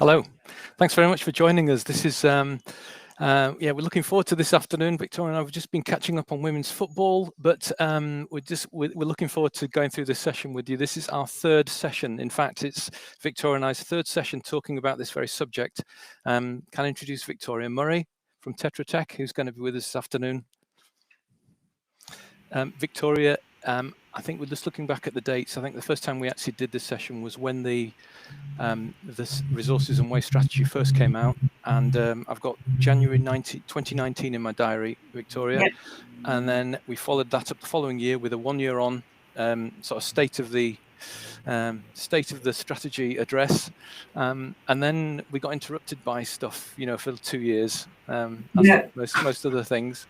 Hello, thanks very much for joining us. This is, we're looking forward to this afternoon. Victoria and I have just been catching up on women's football, but we're looking forward to going through this session with you. This is our third session. In fact, it's Victoria and I's third session talking about this very subject. Can I introduce Victoria Murray from Tetra Tech, who's going to be with us this afternoon. Victoria, I think we're just looking back at the dates. I think the first time we actually did this session was when the resources and waste strategy first came out, and I've got January 2019 in my diary, Victoria. Yep. And then we followed that up the following year with a 1 year on sort of state of the strategy address, and then we got interrupted by stuff, for 2 years, most other things.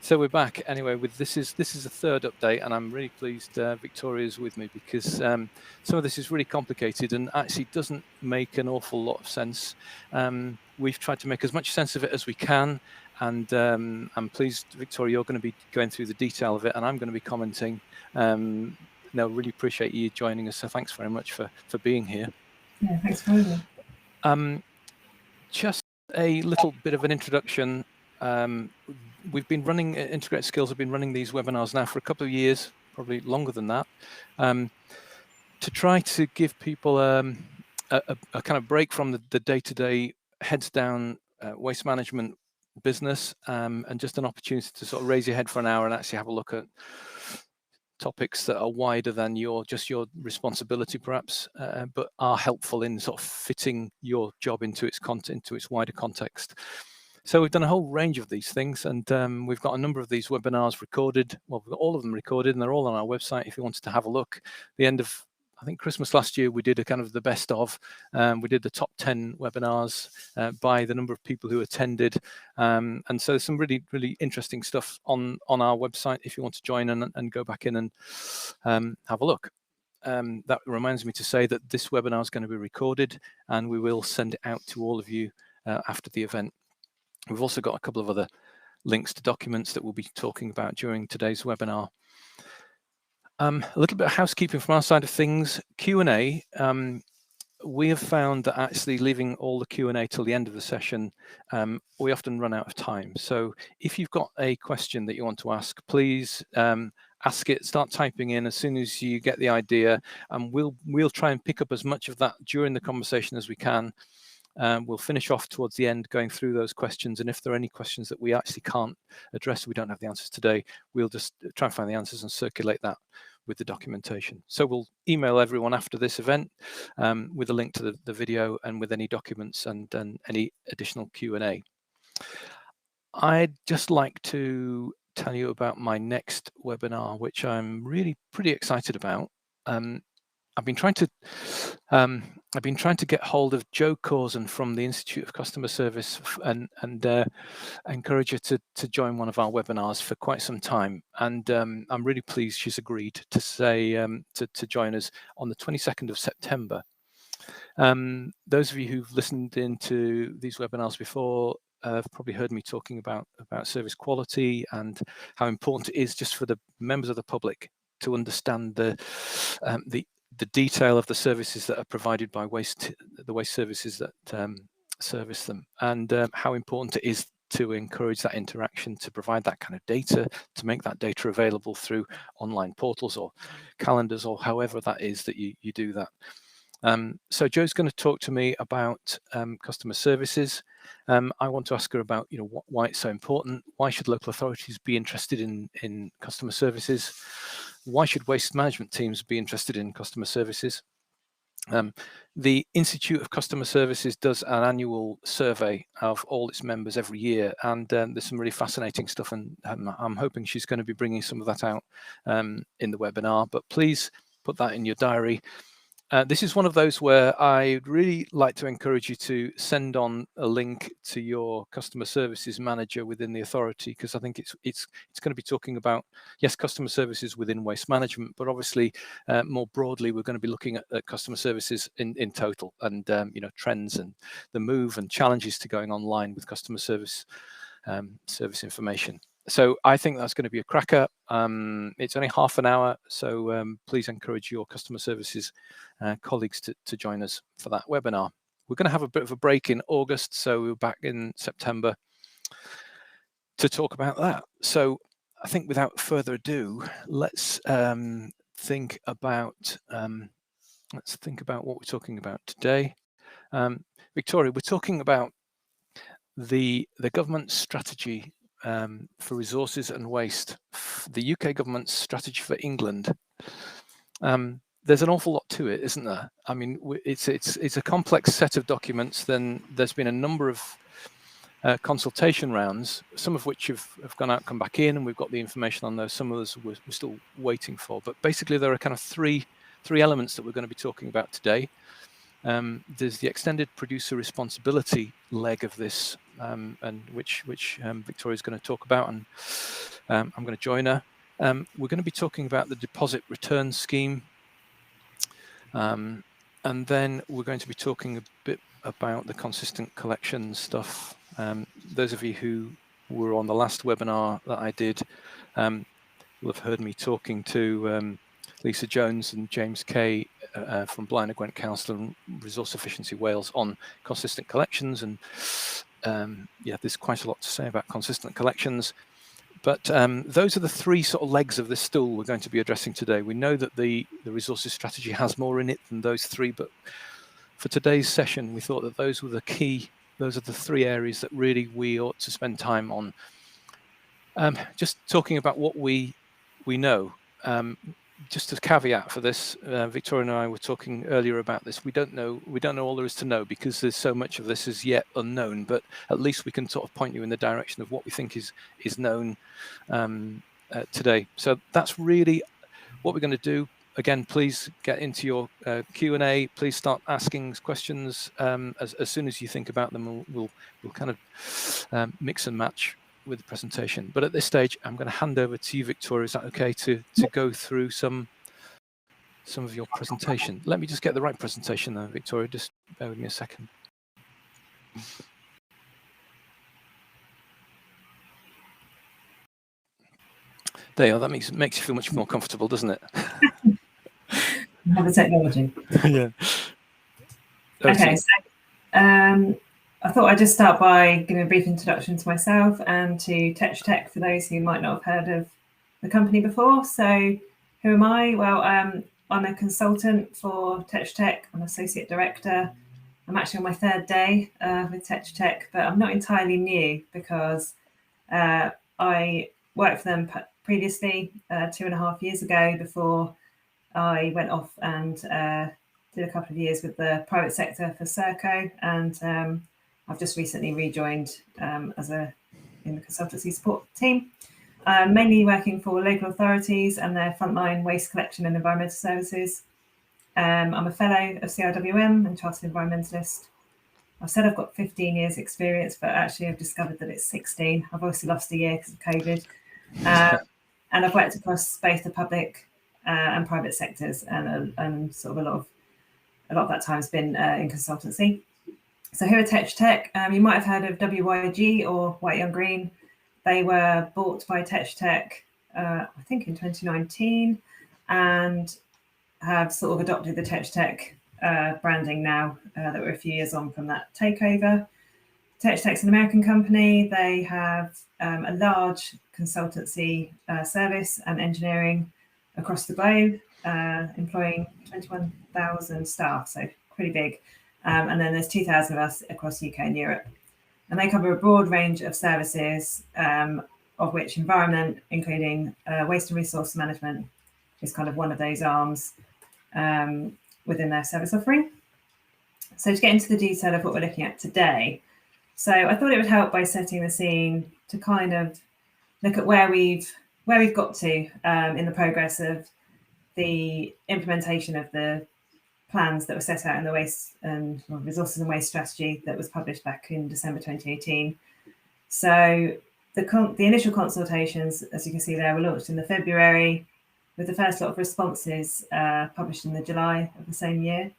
So we're back anyway. With this is a third update, and I'm really pleased Victoria's with me, because some of this is really complicated and actually doesn't make an awful lot of sense. We've tried to make as much sense of it as we can, and I'm pleased, Victoria, you're going to be going through the detail of it, and I'm going to be commenting. No, really appreciate you joining us. So thanks very much for being here. Yeah, thanks for having me. Just a little bit of an introduction. We've been running, Integrated Skills have been running these webinars now for a couple of years, probably longer than that, to try to give people a kind of break from the day-to-day heads down waste management business, and just an opportunity to sort of raise your head for an hour and actually have a look at topics that are wider than just your responsibility, perhaps, but are helpful in sort of fitting your job into its content, into its wider context. So we've done a whole range of these things, and we've got a number of these webinars recorded. Well, we've got all of them recorded, and they're all on our website if you wanted to have a look. At the end of, I think, Christmas last year, we did a kind of the best of. We did the top 10 webinars by the number of people who attended, and so there's some really, really interesting stuff on our website if you want to join and go back in and have a look. That reminds me to say that this webinar is going to be recorded, and we will send it out to all of you after the event. We've also got a couple of other links to documents that we'll be talking about during today's webinar. A little bit of housekeeping from our side of things. Q&A, we have found that actually leaving all the Q&A till the end of the session, we often run out of time. So if you've got a question that you want to ask, please ask it, start typing in as soon as you get the idea, and we'll try and pick up as much of that during the conversation as we can. We'll finish off towards the end going through those questions, and if there are any questions that we actually can't address, we don't have the answers today, we'll just try and find the answers and circulate that with the documentation. So we'll email everyone after this event with a link to the video and with any documents and any additional Q&A. I'd just like to tell you about my next webinar, which I'm really pretty excited about. I've been trying to get hold of Jo Corson from the Institute of Customer Service and encourage her to join one of our webinars for quite some time. And I'm really pleased she's agreed to say to join us on the 22nd of September. Those of you who've listened into these webinars before have probably heard me talking about service quality and how important it is just for the members of the public to understand the detail of the services that are provided by the waste services that service them, and how important it is to encourage that interaction, to provide that kind of data, to make that data available through online portals or calendars or however that is that you do that. So Jo's going to talk to me about customer services. I want to ask her about why it's so important. Why should local authorities be interested in customer services? Why should waste management teams be interested in customer services? The Institute of Customer Services does an annual survey of all its members every year, and there's some really fascinating stuff, and I'm hoping she's going to be bringing some of that out in the webinar, but please put that in your diary. This is one of those where I'd really like to encourage you to send on a link to your customer services manager within the authority, because I think it's going to be talking about, yes, customer services within waste management, but obviously more broadly we're going to be looking at customer services in total, and trends and the move and challenges to going online with customer service information. So I think that's going to be a cracker. It's only half an hour, so please encourage your customer services colleagues to join us for that webinar. we're going to have a bit of a break in August, so we're back in September to talk about that. So I think without further ado, let's think about what we're talking about today. Victoria, we're talking about the government strategy for resources and waste, the UK government's strategy for England. There's an awful lot to it, isn't there? I mean, it's a complex set of documents. Then there's been a number of consultation rounds, some of which have gone out, come back in, and we've got the information on those. Some of those we're still waiting for. But basically, there are kind of three elements that we're going to be talking about today. There's the extended producer responsibility leg of this, and which Victoria is going to talk about, and I'm going to join her. We're going to be talking about the deposit return scheme, and then we're going to be talking a bit about the consistent collection stuff. Those of you who were on the last webinar that I did will have heard me talking to Lisa Jones and James Kay from Blaenau Gwent Council and Resource Efficiency Wales on consistent collections. And yeah, there's quite a lot to say about consistent collections. But those are the three sort of legs of this stool we're going to be addressing today. We know that the resources strategy has more in it than those three, but for today's session, we thought that those were the key. Those are the three areas that really we ought to spend time on. Just talking about what we know. Just a caveat for this, Victoria and I were talking earlier about this. We don't know all there is to know because there's so much of this is yet unknown. But at least we can sort of point you in the direction of what we think is known today. So that's really what we're going to do. Again, please get into your Q&A. Please start asking questions as soon as you think about them. We'll kind of mix and match with the presentation. But at this stage, I'm going to hand over to you, Victoria. Is that okay to go through some of your presentation? Let me just get the right presentation though, Victoria. Just bear with me a second. There you are. That makes you feel much more comfortable, doesn't it? Have the technology. Yeah. Okay, so I thought I'd just start by giving a brief introduction to myself and to Tetra Tech for those who might not have heard of the company before. So who am I? Well, I'm a consultant for Tetra Tech. I'm Associate Director. I'm actually on my third day with Tetra Tech, but I'm not entirely new because I worked for them previously 2.5 years ago before I went off and did a couple of years with the private sector for Serco, and I've just recently rejoined in the consultancy support team, mainly working for local authorities and their frontline waste collection and environmental services. I'm a fellow of FCIWM and chartered environmentalist. I've said I've got 15 years experience, but actually I've discovered that it's 16. I've obviously lost a year because of COVID. And I've worked across both the public and private sectors, and sort of a lot of that time has been in consultancy. So here at Tetra Tech, you might have heard of WYG or White Young Green. They were bought by Tetra Tech, I think in 2019, and have sort of adopted the Tetra Tech branding now that we're a few years on from that takeover. Tetra Tech's an American company. They have a large consultancy service and engineering across the globe, employing 21,000 staff, so pretty big. And then there's 2,000 of us across UK and Europe. And they cover a broad range of services, of which environment, including waste and resource management, is kind of one of those arms within their service offering. So to get into the detail of what we're looking at today, so I thought it would help by setting the scene to kind of look at where we've got to in the progress of the implementation of the plans that were set out in the waste and resources and waste strategy that was published back in December 2018. So the initial consultations, as you can see there, were launched in the February, with the first lot of responses published in the July of the same year.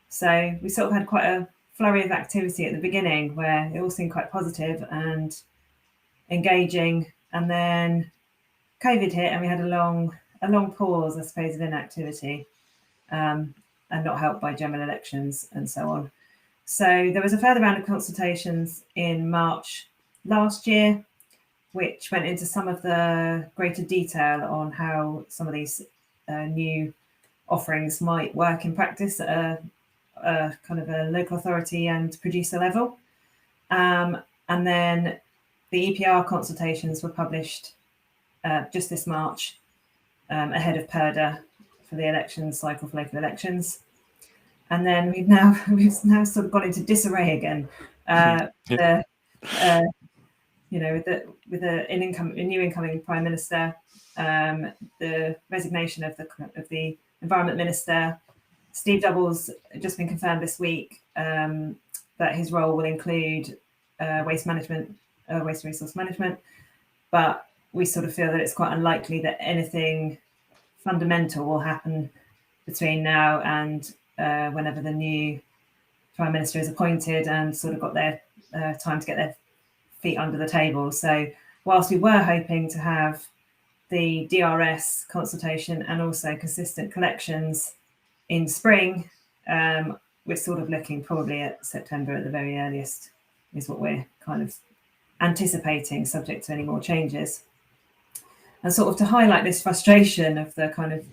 So we sort of had quite a flurry of activity at the beginning where it all seemed quite positive and engaging, and then COVID hit and we had a long pause, I suppose, of inactivity. And not helped by general elections and so on. So there was a further round of consultations in March last year, which went into some of the greater detail on how some of these new offerings might work in practice at a kind of a local authority and producer level. And then the EPR consultations were published just this March, ahead of PERDA for the election cycle for local elections. And then we've now sort of got into disarray again. You know, with a new incoming Prime Minister, the resignation of the Environment Minister, Steve Double's just been confirmed this week that his role will include waste management, waste resource management, but we sort of feel that it's quite unlikely that anything fundamental will happen between now and whenever the new Prime Minister is appointed and sort of got their time to get their feet under the table. So whilst we were hoping to have the DRS consultation and also consistent collections in spring, we're sort of looking probably at September at the very earliest is what we're kind of anticipating, subject to any more changes. And sort of to highlight this frustration of the kind of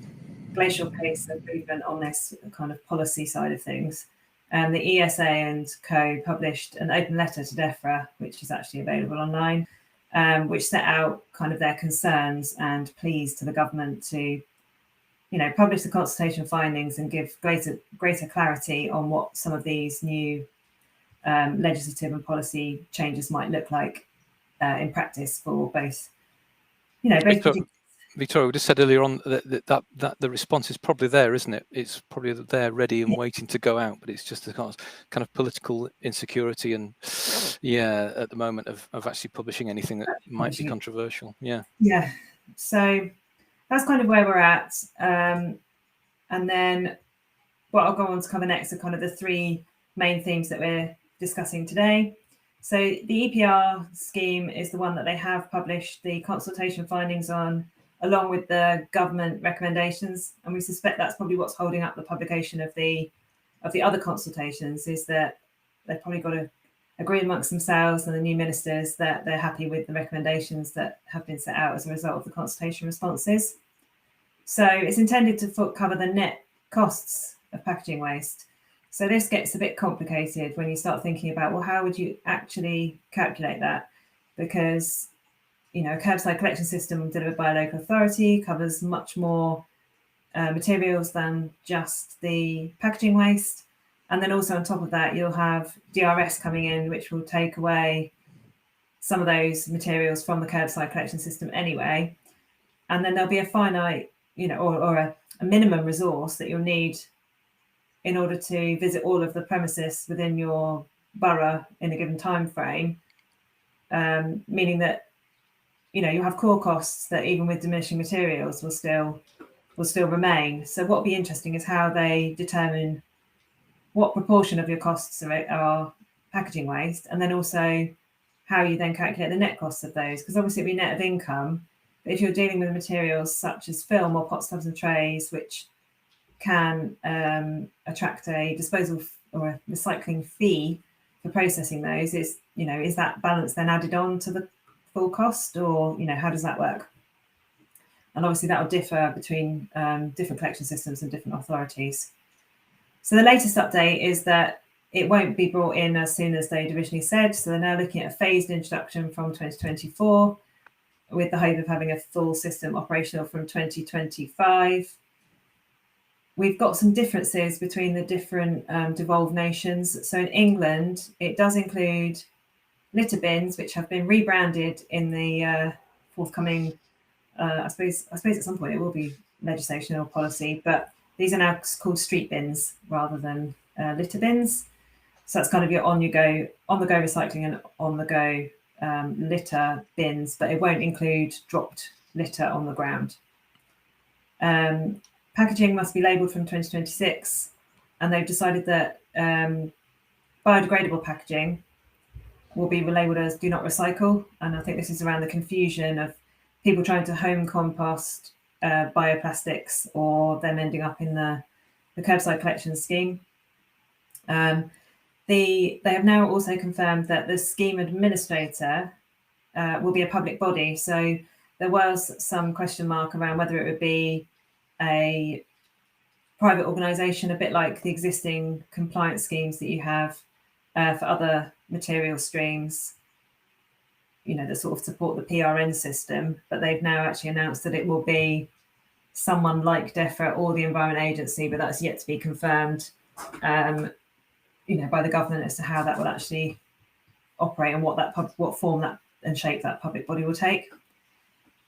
glacial pace of movement on this kind of policy side of things, the ESA and Co published an open letter to DEFRA, which is actually available online, which set out kind of their concerns and pleas to the government to, you know, publish the consultation findings and give greater clarity on what some of these new legislative and policy changes might look like in practice for both, you know, both. Victoria, we just said earlier on that the response is probably there, isn't it? It's probably there, ready and waiting to go out, but it's just a kind of political insecurity and, yeah, at the moment of actually publishing anything that might be controversial. Yeah. Yeah. So that's kind of where we're at. And then what I'll go on to cover next are kind of the three main themes that we're discussing today. So the EPR scheme is the one that they have published the consultation findings on, along with the government recommendations, and we suspect that's probably what's holding up the publication of the other consultations, is that they've probably got to agree amongst themselves and the new ministers that they're happy with the recommendations that have been set out as a result of the consultation responses. So it's intended to cover the net costs of packaging waste. So this gets a bit complicated when you start thinking about, well, how would you actually calculate that? Because, you know, a curbside collection system delivered by a local authority covers much more materials than just the packaging waste. And then also on top of that, you'll have DRS coming in, which will take away some of those materials from the curbside collection system anyway. And then there'll be a finite, you know, or a minimum resource that you'll need in order to visit all of the premises within your borough in a given time frame, meaning that, you know, you have core costs that even with diminishing materials will still remain. So what will be interesting is how they determine what proportion of your costs are packaging waste, and then also how you then calculate the net costs of those, because obviously it'll be net of income. But if you're dealing with materials such as film or pots, tubs and trays, which can attract a disposal or a recycling fee for processing those, is that balance then added on to the full cost, or, you know, how does that work? And obviously that will differ between different collection systems and different authorities. So the latest update is that it won't be brought in as soon as they originally said. So they're now looking at a phased introduction from 2024, with the hope of having a full system operational from 2025. We've got some differences between the different devolved nations. So in England, it does include litter bins, which have been rebranded in the forthcoming, I suppose at some point it will be legislation or policy, but these are now called street bins rather than litter bins. So that's kind of your on-the-go recycling and on-the-go litter bins, but it won't include dropped litter on the ground. Packaging must be labelled from 2026, and they've decided that biodegradable packaging will be labelled as do not recycle. And I think this is around the confusion of people trying to home compost bioplastics or them ending up in the curbside collection scheme. The They have now also confirmed that the scheme administrator will be a public body. So there was some question mark around whether it would be a private organisation, a bit like the existing compliance schemes that you have for other material streams, that sort of support the PRN system. But they've now actually announced that it will be someone like DEFRA or the Environment Agency, but that's yet to be confirmed, by the government as to how that will actually operate and what form that and shape that public body will take.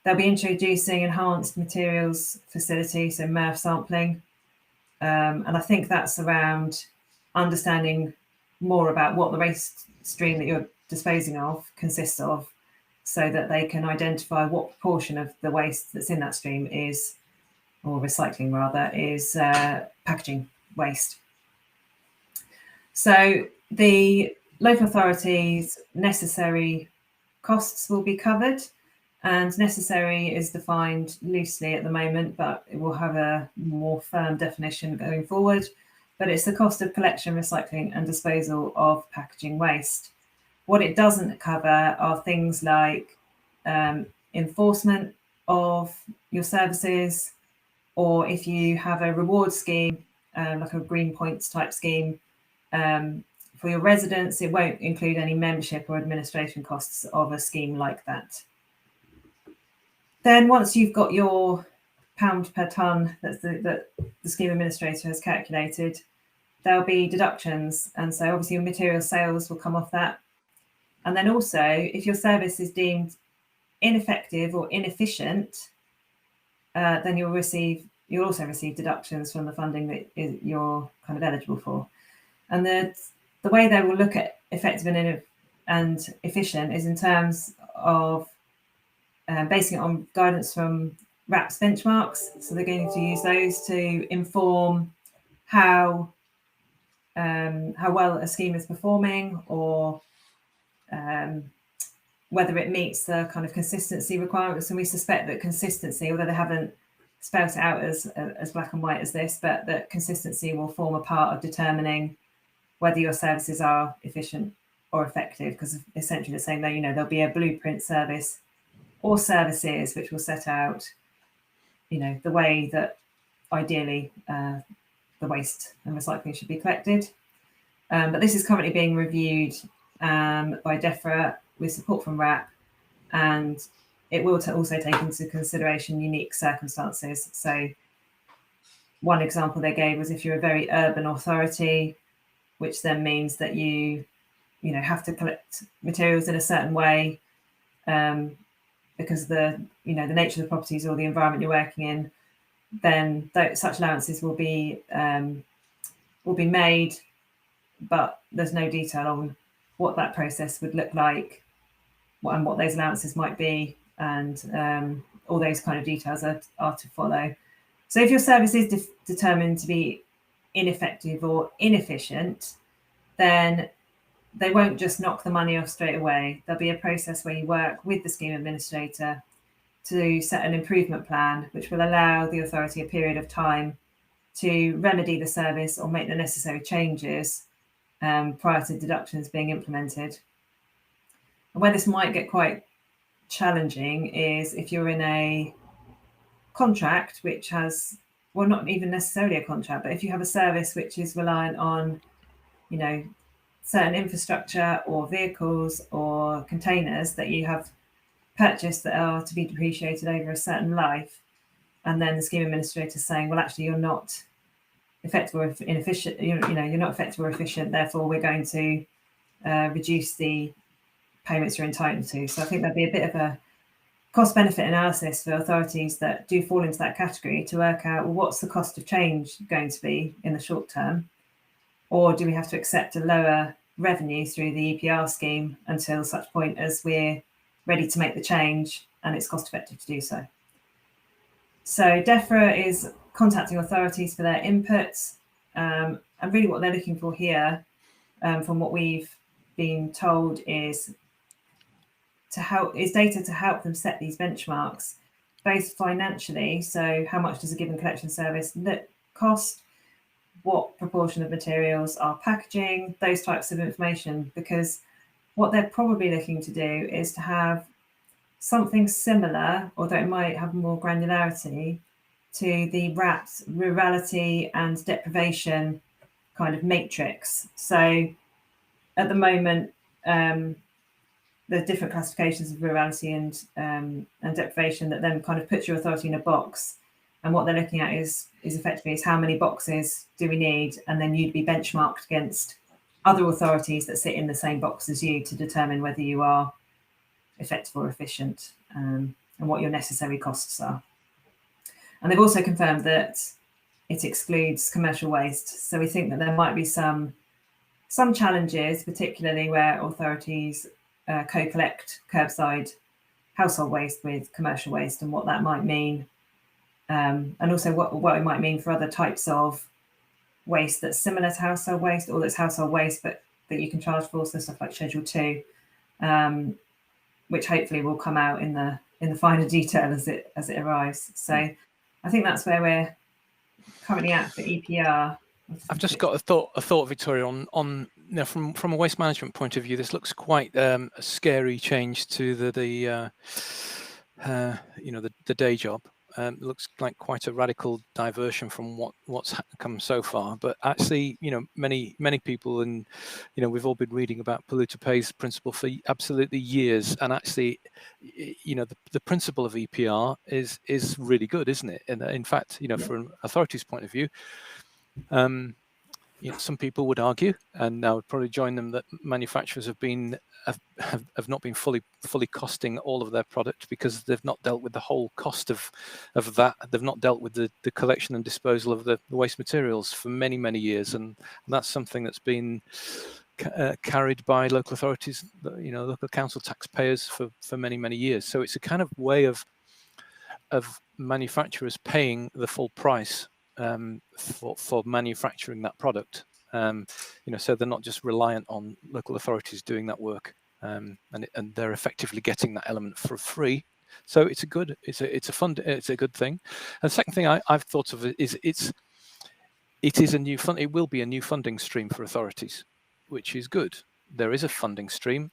They'll be introducing enhanced materials facility, so MRF sampling. And I think that's around understanding more about what the waste stream that you're disposing of consists of, so that they can identify what proportion of the waste that's in that stream is, or recycling rather, is packaging waste. So the local authorities' necessary costs will be covered, and necessary is defined loosely at the moment, but it will have a more firm definition going forward. But it's the cost of collection, recycling and disposal of packaging waste. What it doesn't cover are things like enforcement of your services, or if you have a reward scheme, like a green points type scheme, for your residents, it won't include any membership or administration costs of a scheme like that. Then once you've got your pound per tonne that the scheme administrator has calculated, there'll be deductions. And so obviously your material sales will come off that. And then also, if your service is deemed ineffective or inefficient, then you'll also receive deductions from the funding that you're kind of eligible for. And the way they will look at effective and efficient is in terms of basing it on guidance from RAP's benchmarks. So they're going to use those to inform how well a scheme is performing, or whether it meets the kind of consistency requirements. And we suspect that consistency, although they haven't spelled it out as black and white as this, but that consistency will form a part of determining whether your services are efficient or effective, because essentially the same way, there'll be a blueprint service or services which will set out, the way that ideally the waste and recycling should be collected. But this is currently being reviewed by DEFRA with support from RAP, and it will also take into consideration unique circumstances. So one example they gave was if you're a very urban authority, which then means that you have to collect materials in a certain way, because the nature of the properties or the environment you're working in, then such allowances will be made, but there's no detail on what that process would look like, and what those allowances might be, and all those kind of details are to follow. So if your service is determined to be ineffective or inefficient, then they won't just knock the money off straight away. There'll be a process where you work with the scheme administrator to set an improvement plan, which will allow the authority a period of time to remedy the service or make the necessary changes prior to deductions being implemented. And where this might get quite challenging is if you're in a contract which has, well, not even necessarily a contract, but if you have a service which is reliant on, certain infrastructure or vehicles or containers that you have purchased that are to be depreciated over a certain life, and then the scheme administrator is saying, well, actually, you're not effective or inefficient, you're not effective or efficient, therefore we're going to reduce the payments you're entitled to. So I think there'd be a bit of a cost-benefit analysis for authorities that do fall into that category to work out, well, what's the cost of change going to be in the short term? Or do we have to accept a lower revenue through the EPR scheme until such point as we're ready to make the change and it's cost-effective to do so? So DEFRA is contacting authorities for their inputs, and really what they're looking for here, from what we've been told, is data to help them set these benchmarks, both financially, so how much does a given collection service cost, what proportion of materials are packaging, those types of information, because what they're probably looking to do is to have something similar, although it might have more granularity, to the RAPS, rurality and deprivation kind of matrix. So at the moment, there's different classifications of rurality and deprivation that then kind of puts your authority in a box. And what they're looking at is effectively how many boxes do we need, and then you'd be benchmarked against other authorities that sit in the same box as you to determine whether you are effective or efficient, and what your necessary costs are. And they've also confirmed that it excludes commercial waste. So we think that there might be some challenges, particularly where authorities co-collect curbside household waste with commercial waste, and what that might mean, and also what it might mean for other types of waste that's similar to household waste, or that's household waste but that you can charge for, so stuff like Schedule 2, which hopefully will come out in the finer detail as it arrives. So I think that's where we're currently at for EPR. I've just got a thought, Victoria, on you know, from a waste management point of view, this looks quite a scary change to the you know, the day job. It looks like quite a radical diversion from what's come so far. But actually, you know, many people, and you know, we've all been reading about polluter pays principle for absolutely years. And actually, you know, the principle of EPR is really good, isn't it? And in fact, you know, from an authority's point of view, you know, some people would argue, and I would probably join them, that manufacturers have not been fully costing all of their product because they've not dealt with the whole cost of that. They've not dealt with the collection and disposal of the waste materials for many years, and that's something that's been carried by local authorities, you know, local council taxpayers for many years. So it's a kind of way of manufacturers paying the full price for manufacturing that product, you know, so they're not just reliant on local authorities doing that work, and they're effectively getting that element for free. So it's a good thing. And the second thing I've thought of is it will be a new funding stream for authorities, which is good. There is a funding stream.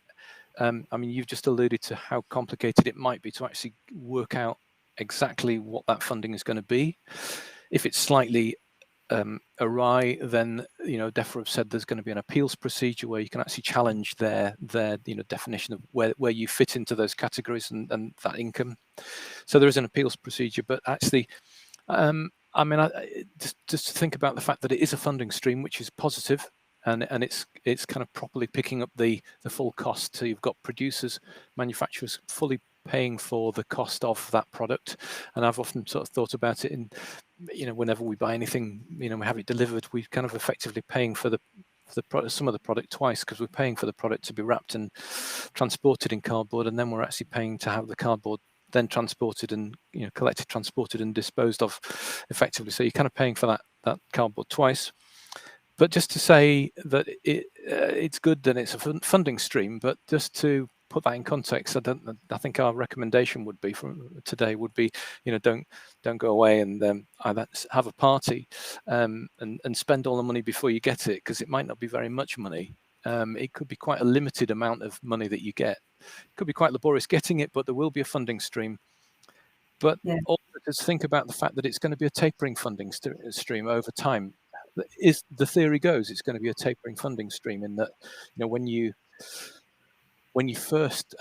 I mean, you've just alluded to how complicated it might be to actually work out exactly what that funding is going to be. If it's slightly awry, then, you know, DEFRA have said there's going to be an appeals procedure where you can actually challenge their you know, definition of where you fit into those categories and that income. So there is an appeals procedure, but actually, I mean, just to think about the fact that it is a funding stream, which is positive, and it's kind of properly picking up the full cost. So you've got producers, manufacturers fully paying for the cost of that product. And I've often sort of thought about it in, you know, whenever we buy anything, you know, we have it delivered, we're kind of effectively paying for some of the product twice, because we're paying for the product to be wrapped and transported in cardboard, and then we're actually paying to have the cardboard then transported and, you know, collected, transported and disposed of effectively. So you're kind of paying for that cardboard twice. But just to say that it's good that it's a funding stream, but just to put that in context, I think our recommendation would be from today would be, you know, don't go away and either have a party and spend all the money before you get it, because it might not be very much money. It could be quite a limited amount of money that you get. It could be quite laborious getting it, but there will be a funding stream. But also just think about the fact that it's going to be a tapering funding stream over time. Is the theory goes, it's going to be a tapering funding stream, in that, you know, when we first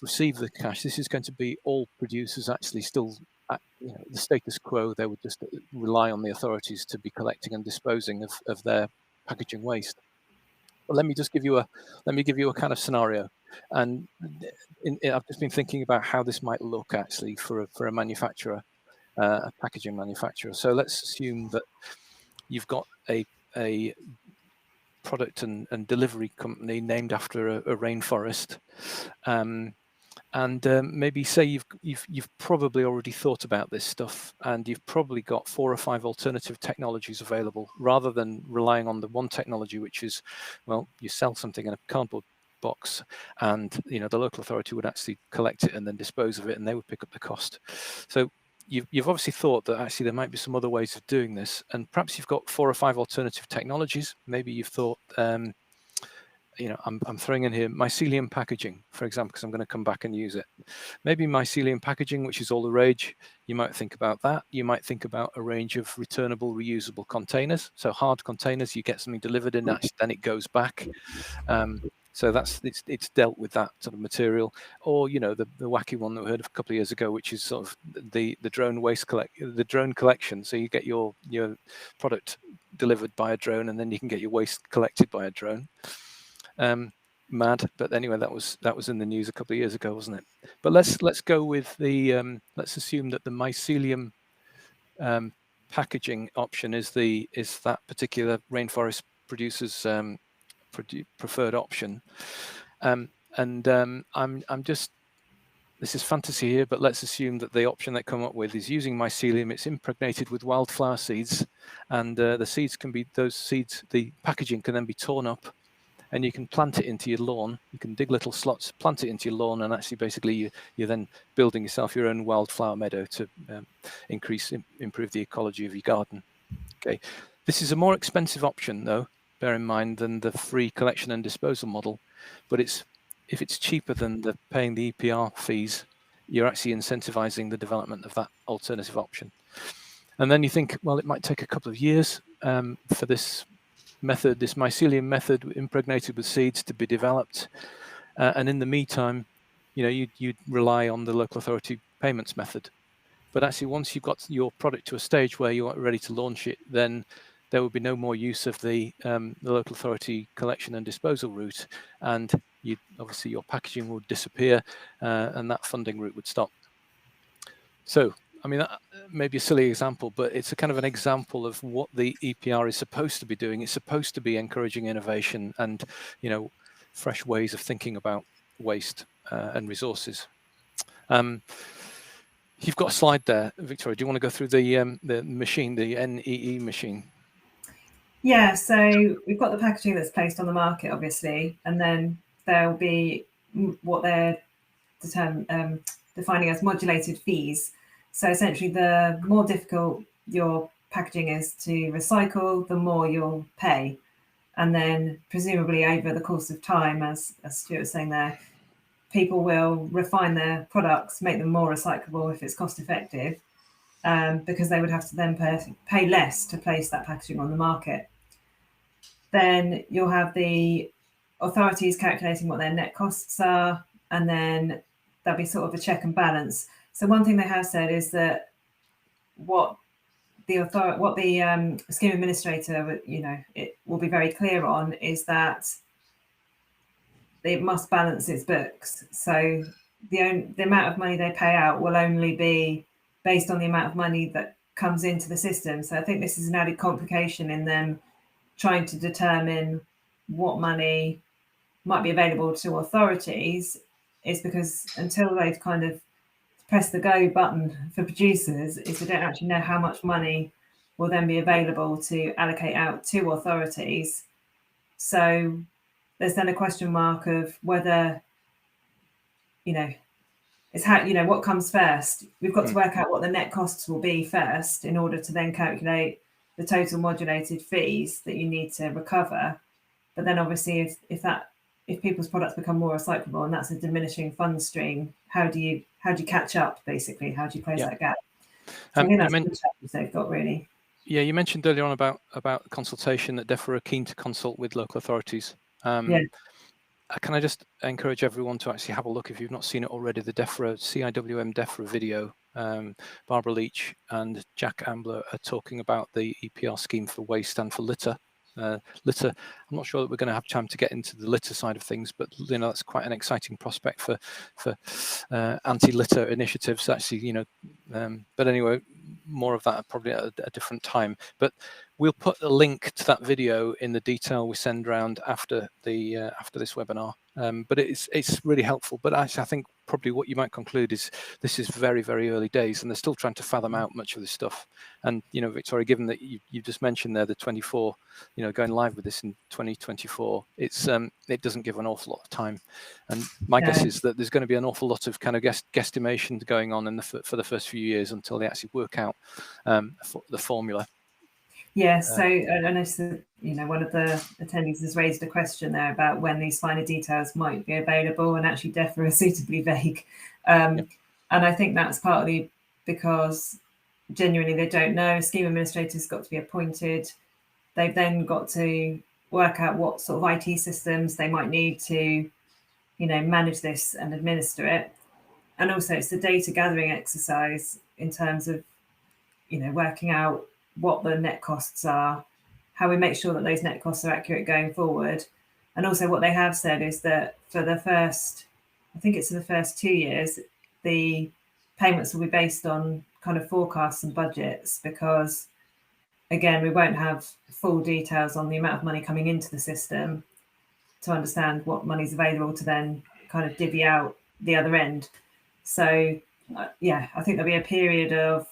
receive the cash, this is going to be all producers actually still at, you know, the status quo. They would just rely on the authorities to be collecting and disposing of their packaging waste. But let me just give you a kind of scenario, and I've just been thinking about how this might look actually for a manufacturer, a packaging manufacturer. So let's assume that you've got a product and delivery company named after a rainforest, and maybe say you've probably already thought about this stuff, and you've probably got 4 or 5 alternative technologies available, rather than relying on the one technology, which is, well, you sell something in a cardboard box, and, you know, the local authority would actually collect it and then dispose of it, and they would pick up the cost. So you've obviously thought that actually there might be some other ways of doing this, and perhaps you've got 4 or 5 alternative technologies. Maybe you've thought, you know, I'm throwing in here mycelium packaging, for example, because I'm going to come back and use it. Maybe mycelium packaging, which is all the rage. You might think about that. You might think about a range of returnable, reusable containers. So hard containers, you get something delivered in, then it goes back. So it's dealt with that sort of material. Or, you know, the wacky one that we heard of a couple of years ago, which is sort of the drone waste the drone collection. So you get your product delivered by a drone, and then you can get your waste collected by a drone. Mad, but anyway, that was in the news a couple of years ago, wasn't it? But let's go with the let's assume that the mycelium packaging option is that particular rainforest producer's preferred option. I'm just, this is fantasy here, but let's assume that the option they come up with is using mycelium. It's impregnated with wildflower seeds, and the seeds can be, those seeds, the packaging can then be torn up, and you can plant it into your lawn. You can dig little slots, plant it into your lawn, and actually basically you're then building yourself your own wildflower meadow to improve the ecology of your garden. Okay, this is a more expensive option though, bear in mind, than the free collection and disposal model, but if it's cheaper than paying the EPR fees, you're actually incentivizing the development of that alternative option. And then you think, well, it might take a couple of years for this method, this mycelium method impregnated with seeds, to be developed, and in the meantime, you know, you'd rely on the local authority payments method. But actually, once you've got your product to a stage where you're ready to launch it, then there will be no more use of the local authority collection and disposal route, and obviously your packaging would disappear, and that funding route would stop. So, I mean, that may be a silly example, but it's a kind of an example of what the EPR is supposed to be doing. It's supposed to be encouraging innovation and, you know, fresh ways of thinking about waste and resources. You've got a slide there, Victoria. Do you want to go through the machine, the NEE machine? Yeah, so we've got the packaging that's placed on the market, obviously, and then there'll be what they're defining as modulated fees. So essentially, the more difficult your packaging is to recycle, the more you'll pay. And then presumably over the course of time, as Stuart was saying there, people will refine their products, make them more recyclable if it's cost effective, because they would have to then pay less to place that packaging on the market. Then you'll have the authorities calculating what their net costs are, and then there'll be sort of a check and balance. So one thing they have said is that what the scheme administrator, you know, it will be very clear on is that it must balance its books. So the amount of money they pay out will only be based on the amount of money that comes into the system. So I think this is an added complication in them trying to determine what money might be available to authorities, is because until they've kind of pressed the go button for producers, is they don't actually know how much money will then be available to allocate out to authorities. So there's then a question mark of whether, you know, it's how, you know, what comes first. We've got to work out what the net costs will be first in order to then calculate the total modulated fees that you need to recover. But then obviously if people's products become more recyclable and that's a diminishing fund stream, how do you catch up, basically? How do you close that gap? So I think that's the challenge they've got, really. Yeah, you mentioned earlier on about consultation, that DEFRA are keen to consult with local authorities. Can I just encourage everyone to actually have a look, if you've not seen it already, the DEFRA, CIWM DEFRA video. Barbara Leach and Jack Ambler are talking about the EPR scheme for waste and for litter. Litter, I'm not sure that we're going to have time to get into the litter side of things, but you know, that's quite an exciting prospect for anti-litter initiatives, actually, you know. But anyway, more of that probably at a different time. But we'll put a link to that video in the detail we send around after this webinar. But it's really helpful. But actually, I think probably what you might conclude is this is very, very early days, and they're still trying to fathom out much of this stuff. And Victoria, given that you just mentioned there the 24, going live with this in 2024, it doesn't give an awful lot of time. And my guess is that there's going to be an awful lot of kind of guesstimation going on for the first few years until they actually work out the formula. Yeah, so I noticed that one of the attendees has raised a question there about when these finer details might be available, and actually DEFRA is suitably vague. And I think that's partly because genuinely they don't know. A scheme administrator's got to be appointed. They've then got to work out what sort of IT systems they might need to, manage this and administer it. And also it's the data gathering exercise in terms of, working out what the net costs are, how we make sure that those net costs are accurate going forward. And also what they have said is that for the first 2 years, the payments will be based on kind of forecasts and budgets, because again, we won't have full details on the amount of money coming into the system to understand what money's available to then kind of divvy out the other end. So yeah, I think there'll be a period of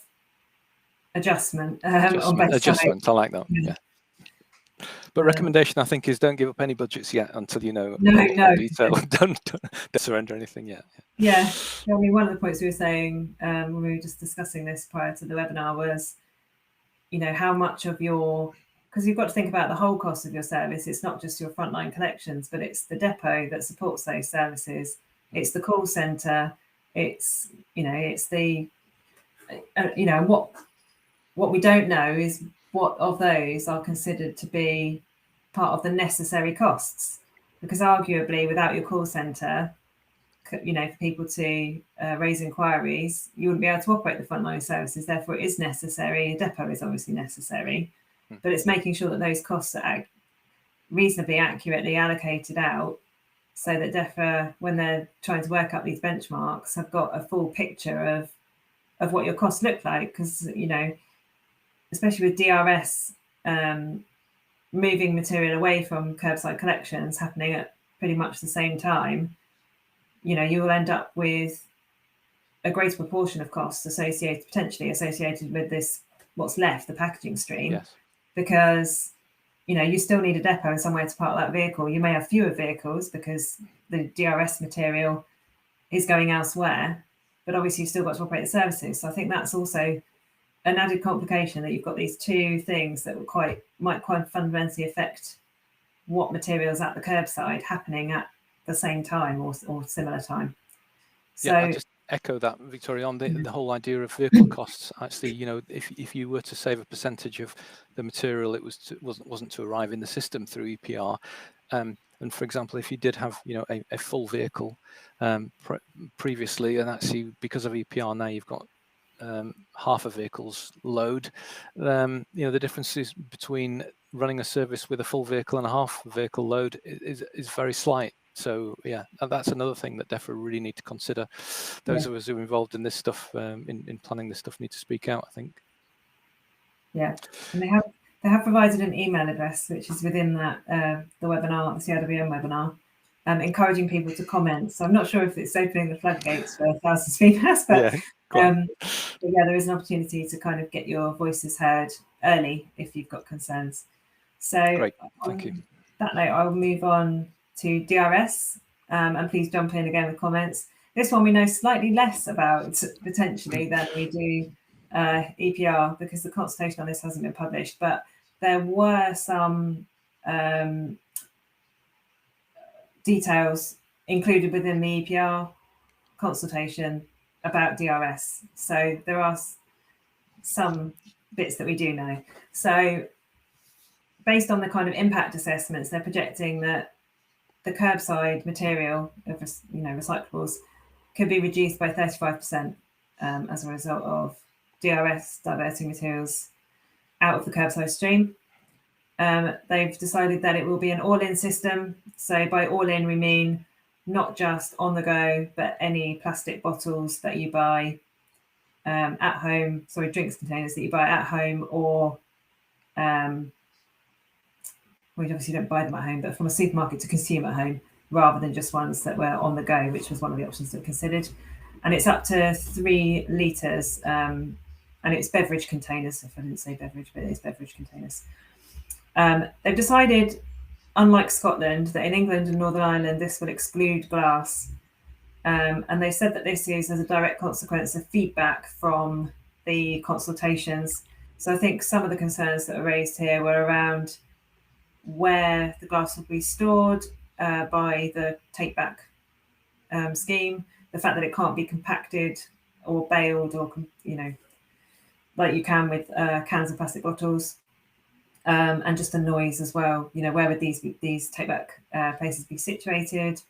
adjustment on both sides. I like that. Yeah. But recommendation, I think, is don't give up any budgets yet until you know no detail. Don't surrender anything yet. Yeah. I mean, one of the points we were saying when we were just discussing this prior to the webinar was, how much of because you've got to think about the whole cost of your service. It's not just your frontline collections, but it's the depot that supports those services. It's the call centre. It's it's the what we don't know is what of those are considered to be part of the necessary costs, because arguably without your call centre, for people to raise inquiries, you wouldn't be able to operate the frontline services. Therefore, it is necessary. A depot is obviously necessary, but it's making sure that those costs are reasonably accurately allocated out, so that DEFRA, when they're trying to work up these benchmarks, have got a full picture of what your costs look like. Because especially with DRS, moving material away from curbside collections happening at pretty much the same time, you will end up with a greater proportion of costs potentially associated with this, what's left, the packaging stream. Yes. Because you still need a depot and somewhere to park that vehicle. You may have fewer vehicles because the DRS material is going elsewhere, but obviously you've still got to operate the services. So I think that's also an added complication, that you've got these two things that might quite fundamentally affect what materials at the curbside happening at the same time or similar time. So I just echo that, Victoria, on the whole idea of vehicle costs. Actually, if you were to save a percentage of the material, it wasn't to arrive in the system through EPR. And for example, if you did have a full vehicle previously, and actually because of EPR now you've got half a vehicle's load, the differences between running a service with a full vehicle and a half vehicle load is very slight. So yeah, that's another thing that DEFRA really need to consider. Those of us who are involved in this stuff, in planning this stuff, need to speak out, I think. Yeah, and they have provided an email address which is within that the webinar, the CIWM webinar, encouraging people to comment. So I'm not sure if it's opening the floodgates for thousands of feedbacks, but yeah, there is an opportunity to kind of get your voices heard early if you've got concerns. So great, thank you. That note, I will move on to DRS, and please jump in again with comments. This one we know slightly less about potentially than we do EPR, because the consultation on this hasn't been published, but there were some details included within the EPR consultation about DRS. So there are some bits that we do know. So based on the kind of impact assessments, they're projecting that the curbside material of recyclables could be reduced by 35% as a result of DRS diverting materials out of the curbside stream. They've decided that it will be an all-in system. So by all-in, we mean not just on the go, but any plastic bottles that you buy at home, drinks containers that you buy at home, or we obviously don't buy them at home, but from a supermarket to consume at home, rather than just ones that were on the go, which was one of the options that were considered. And it's up to 3 litres, and it's beverage containers. If I didn't say beverage, but it's beverage containers. They've decided, unlike Scotland, that in England and Northern Ireland, this will exclude glass. And they said that this is as a direct consequence of feedback from the consultations. So I think some of the concerns that are raised here were around where the glass will be stored by the take-back scheme, the fact that it can't be compacted or baled, or, you know, like you can with cans and plastic bottles, and just the noise as well. You know, where would these take-back places be situated?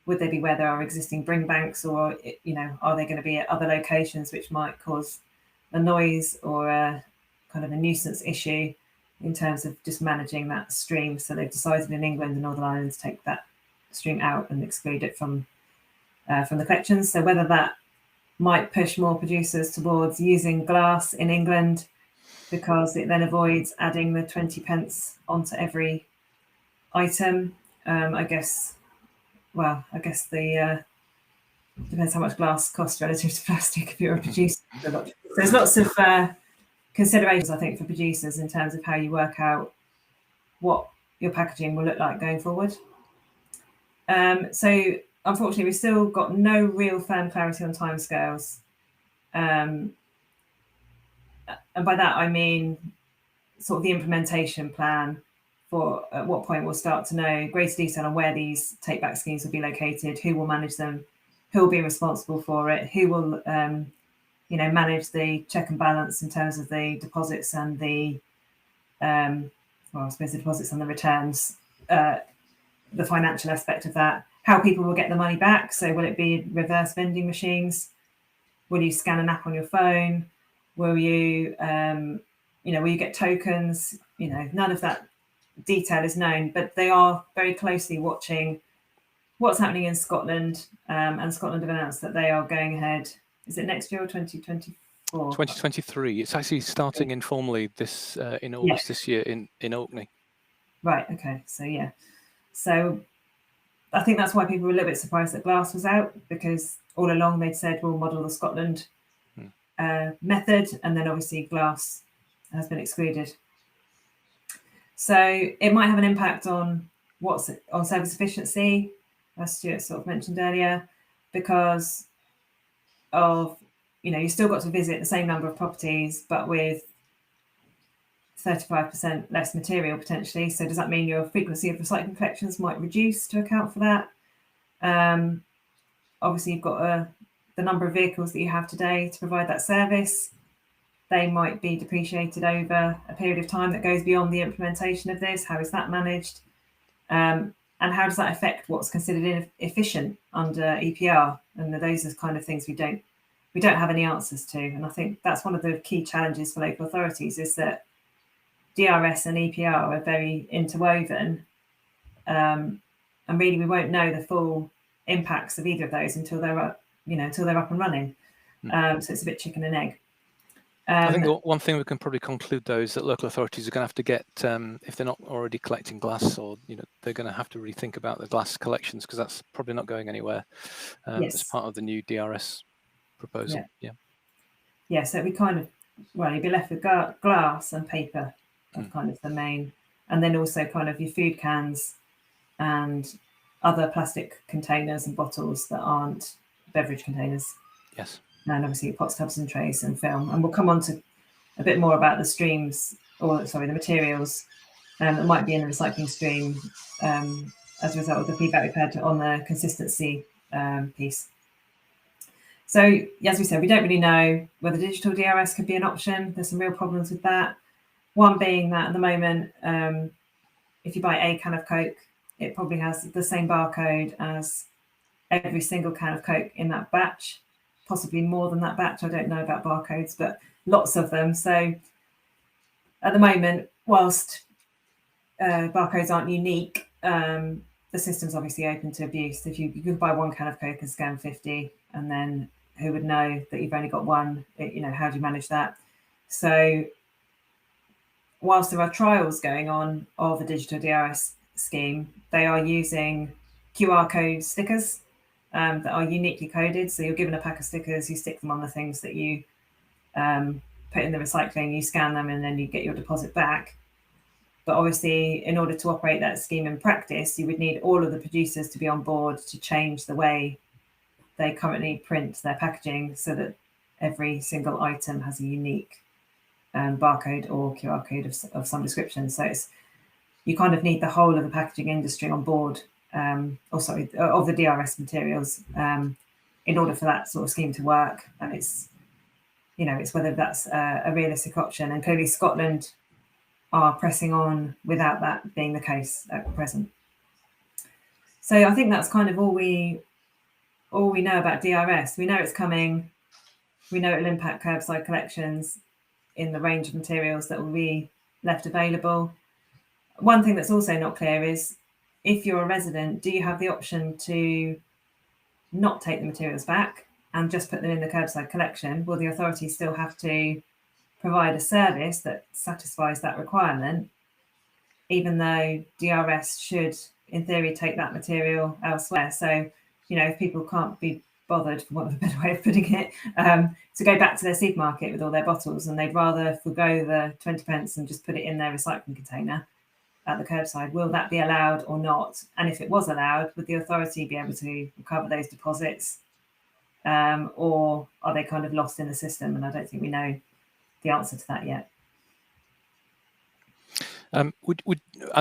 Would they be where there are existing bring banks, or, you know, are they going to be at other locations which might cause a noise or a kind of a nuisance issue in terms of just managing that stream? So they've decided in England and Northern Ireland to take that stream out and exclude it from the collections. So whether that might push more producers towards using glass in England, because it then avoids adding the 20 pence onto every item, I guess. Well, I guess the depends how much glass costs relative to plastic if you're a producer. There's lots of considerations, I think, for producers in terms of how you work out what your packaging will look like going forward. So unfortunately, we've still got no real firm clarity on timescales. And by that, I mean sort of the implementation plan for at what point we'll start to know greater detail on where these take-back schemes will be located, who will manage them, who will be responsible for it, who will you know, manage the check and balance in terms of the deposits and the well, I suppose the deposits and the returns, the financial aspect of that, how people will get the money back. So will it be reverse vending machines? Will you scan an app on your phone? Will you, you know, will you get tokens? You know, none of that detail is known, but they are very closely watching what's happening in Scotland, and Scotland have announced that they are going ahead. Is it next year or 2024? 2023. It's actually starting informally this in August this year in Orkney. Right. Okay. So yeah. So I think that's why people were a little bit surprised that glass was out, because all along they'd said we'll model the Scotland method, and then obviously glass has been excluded. So it might have an impact on on service efficiency, as Stuart sort of mentioned earlier, because of, you know, you still got to visit the same number of properties, but with 35% less material potentially. So does that mean your frequency of recycling collections might reduce to account for that? Obviously, you've got the number of vehicles that you have today to provide that service. They might be depreciated over a period of time that goes beyond the implementation of this. How is that managed? And how does that affect what's considered efficient under EPR? And those are kind of things we don't have any answers to. And I think that's one of the key challenges for local authorities, is that DRS and EPR are very interwoven, and really we won't know the full impacts of either of those until they're up, until they're up and running. So it's a bit chicken and egg. I think one thing we can probably conclude, though, is that local authorities are going to have to get, if they're not already collecting glass, or they're going to have to rethink about the glass collections, because that's probably not going anywhere as part of the new DRS proposal. Yeah. So we kind of, well, you'd be left with glass and paper, kind of the main, and then also kind of your food cans and other plastic containers and bottles that aren't beverage containers. Yes. And obviously pots, tubs and trays and film. And we'll come on to a bit more about the streams, or sorry, the materials that might be in the recycling stream as a result of the feedback we've had on the consistency piece. So as we said, we don't really know whether digital DRS could be an option. There's some real problems with that. One being that at the moment, if you buy a can of Coke, it probably has the same barcode as every single can of Coke in that batch, possibly more than that batch. I don't know about barcodes, but lots of them. So at the moment, whilst barcodes aren't unique, the system's obviously open to abuse. If you could buy one can of Coke and scan 50, and then who would know that you've only got one? How do you manage that? So whilst there are trials going on of a digital DRS scheme, they are using QR code stickers that are uniquely coded. So you're given a pack of stickers, you stick them on the things that you put in the recycling, you scan them, and then you get your deposit back. But obviously, in order to operate that scheme in practice, you would need all of the producers to be on board to change the way they currently print their packaging so that every single item has a unique barcode or QR code of some description. So you kind of need the whole of the packaging industry on board, of the DRS materials, in order for that sort of scheme to work. And it's whether that's a realistic option. And clearly Scotland are pressing on without that being the case at present. So I think that's kind of all we know about DRS. We know it's coming. We know it'll impact curbside collections in the range of materials that will be left available. One thing that's also not clear is, if you're a resident, do you have the option to not take the materials back and just put them in the curbside collection? Will the authority still have to provide a service that satisfies that requirement, even though DRS should, in theory, take that material elsewhere? So, if people can't be bothered, for want of a better way of putting it, to go back to their supermarket with all their bottles, and they'd rather forgo the 20 pence and just put it in their recycling container at the curbside, will that be allowed or not? And if it was allowed, would the authority be able to recover those deposits, or are they kind of lost in the system? And I don't think we know the answer to that yet. I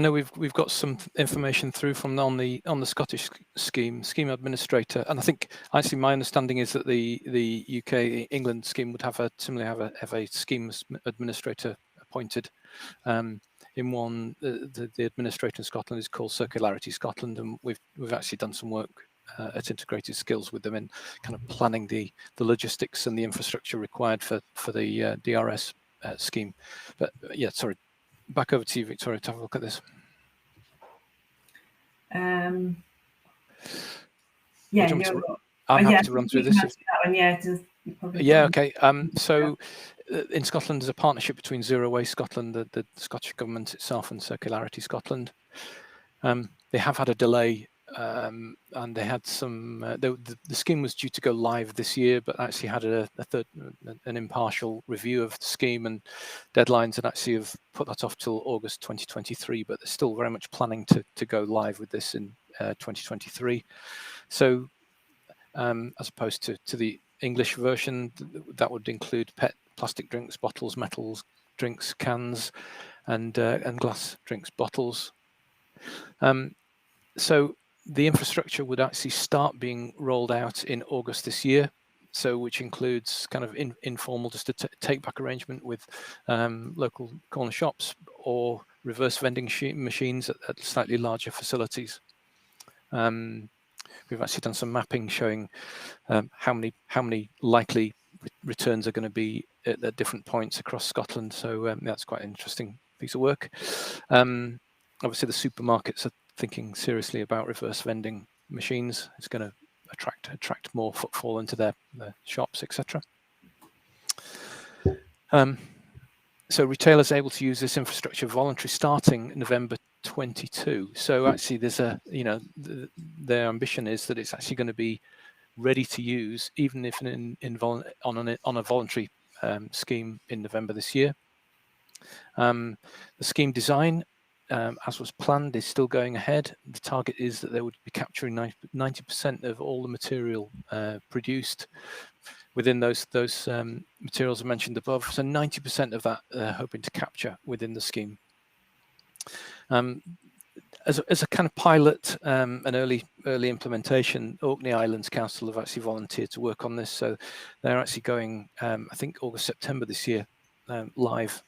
know we've got some information through from on the Scottish scheme administrator, and I think actually my understanding is that the UK England scheme would have a scheme administrator appointed. In one, the administrator in Scotland is called Circularity Scotland, and we've actually done some work at Integrated Skills with them in kind of planning the logistics and the infrastructure required for the DRS scheme. But yeah, sorry. Back over to you, Victoria, to have a look at this. I'm happy to run through this. Okay. So in Scotland, there's a partnership between Zero Waste Scotland, the Scottish Government itself, and Circularity Scotland. They have had a delay, and they had some. The scheme was due to go live this year, but actually had an impartial review of the scheme and deadlines, and actually have put that off till August 2023. But they're still very much planning to go live with this in 2023. So, as opposed to the English version, that would include PET plastic drinks, bottles, metals, drinks, cans, and glass drinks bottles. So the infrastructure would actually start being rolled out in August this year. So which includes kind of informal, just a take-back arrangement with local corner shops or reverse vending machines at slightly larger facilities. We've actually done some mapping showing how many likely returns are going to be at different points across Scotland. So that's quite an interesting piece of work. Obviously, the supermarkets are thinking seriously about reverse vending machines. It's going to attract more footfall into their shops, etc. So retailers are able to use this infrastructure voluntary starting November 22. So actually, there's their ambition is that it's actually going to be ready to use, even if on a voluntary scheme in November this year. The scheme design, as was planned, is still going ahead. The target is that they would be capturing 90% of all the material produced within those materials I mentioned above. So 90% of that hoping to capture within the scheme. As a kind of pilot, an early implementation, Orkney Islands Council have actually volunteered to work on this. So they're actually going, I think, August, September this year, live.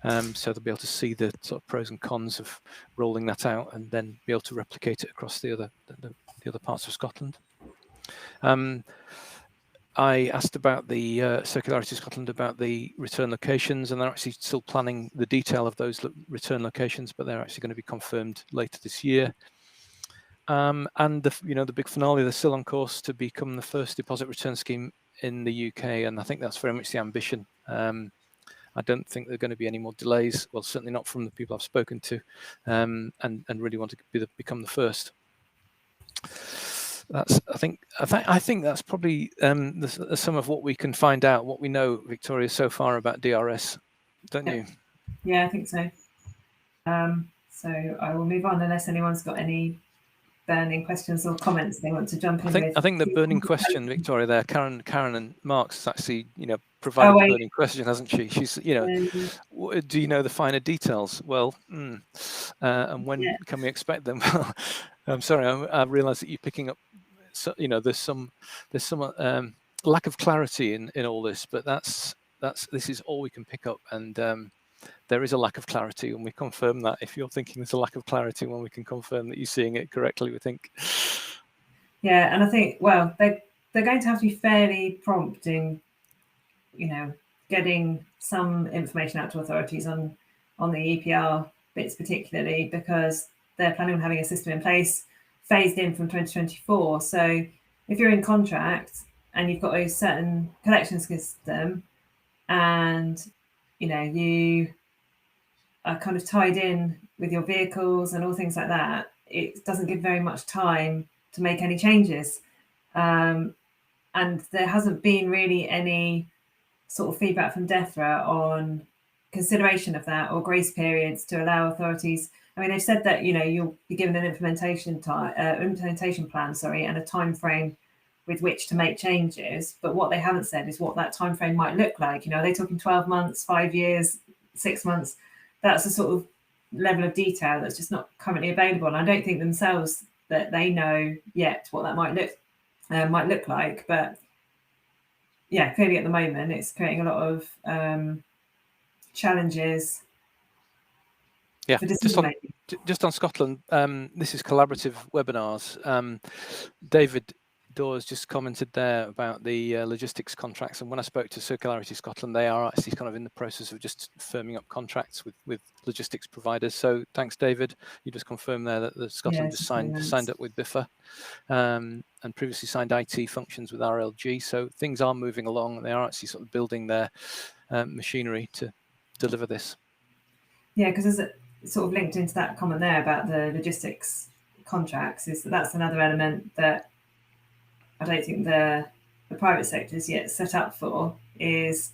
So they'll be able to see the sort of pros and cons of rolling that out, and then be able to replicate it across the other parts of Scotland. I asked about the Circularity Scotland about the return locations, and they're actually still planning the detail of those return locations, but they're actually going to be confirmed later this year. And the big finale, they're still on course to become the first deposit return scheme in the UK, and I think that's very much the ambition. I don't think there are going to be any more delays. Well, certainly not from the people I've spoken to, and really want to become the first. I think that's probably some of what we can find out, what we know, Victoria, so far about DRS, don't you? Yeah, I think so. So I will move on unless anyone's got any burning questions or comments they want to jump in with. I think the burning question, Victoria, there, Karen and Mark's actually, provided the burning question, hasn't she? She's, do you know the finer details? Well, and when can we expect them? Well, I'm sorry, I realise that you're picking up. So, there's some lack of clarity in all this, but this is all we can pick up, and there is a lack of clarity, and we confirm that. If you're thinking there's a lack of clarity, when we can confirm that you're seeing it correctly, we think. Yeah, and I think, well, they're going to have to be fairly prompt in, getting some information out to authorities on the EPR bits particularly, because they're planning on having a system in place phased in from 2024. So if you're in contract and you've got a certain collection system and, you are kind of tied in with your vehicles and all things like that, it doesn't give very much time to make any changes. And there hasn't been really any sort of feedback from DEFRA on consideration of that or grace periods to allow authorities. I mean, they've said that, you'll be given an implementation plan, and a time frame with which to make changes. But what they haven't said is what that time frame might look like. Are they talking 12 months, 5 years, 6 months? That's a sort of level of detail that's just not currently available. And I don't think themselves that they know yet what that might look like. But yeah, clearly at the moment it's creating a lot of challenges. Yeah, just on Scotland, this is collaborative webinars. David Dawes just commented there about the logistics contracts, and when I spoke to Circularity Scotland, they are actually kind of in the process of just firming up contracts with logistics providers. So thanks, David. You just confirmed there that Scotland just signed up with BIFA, and previously signed IT functions with RLG. So things are moving along, and they are actually sort of building their machinery to deliver this. Yeah, because there's sort of linked into that comment there about the logistics contracts, is that's another element that I don't think the private sector is yet set up for. Is,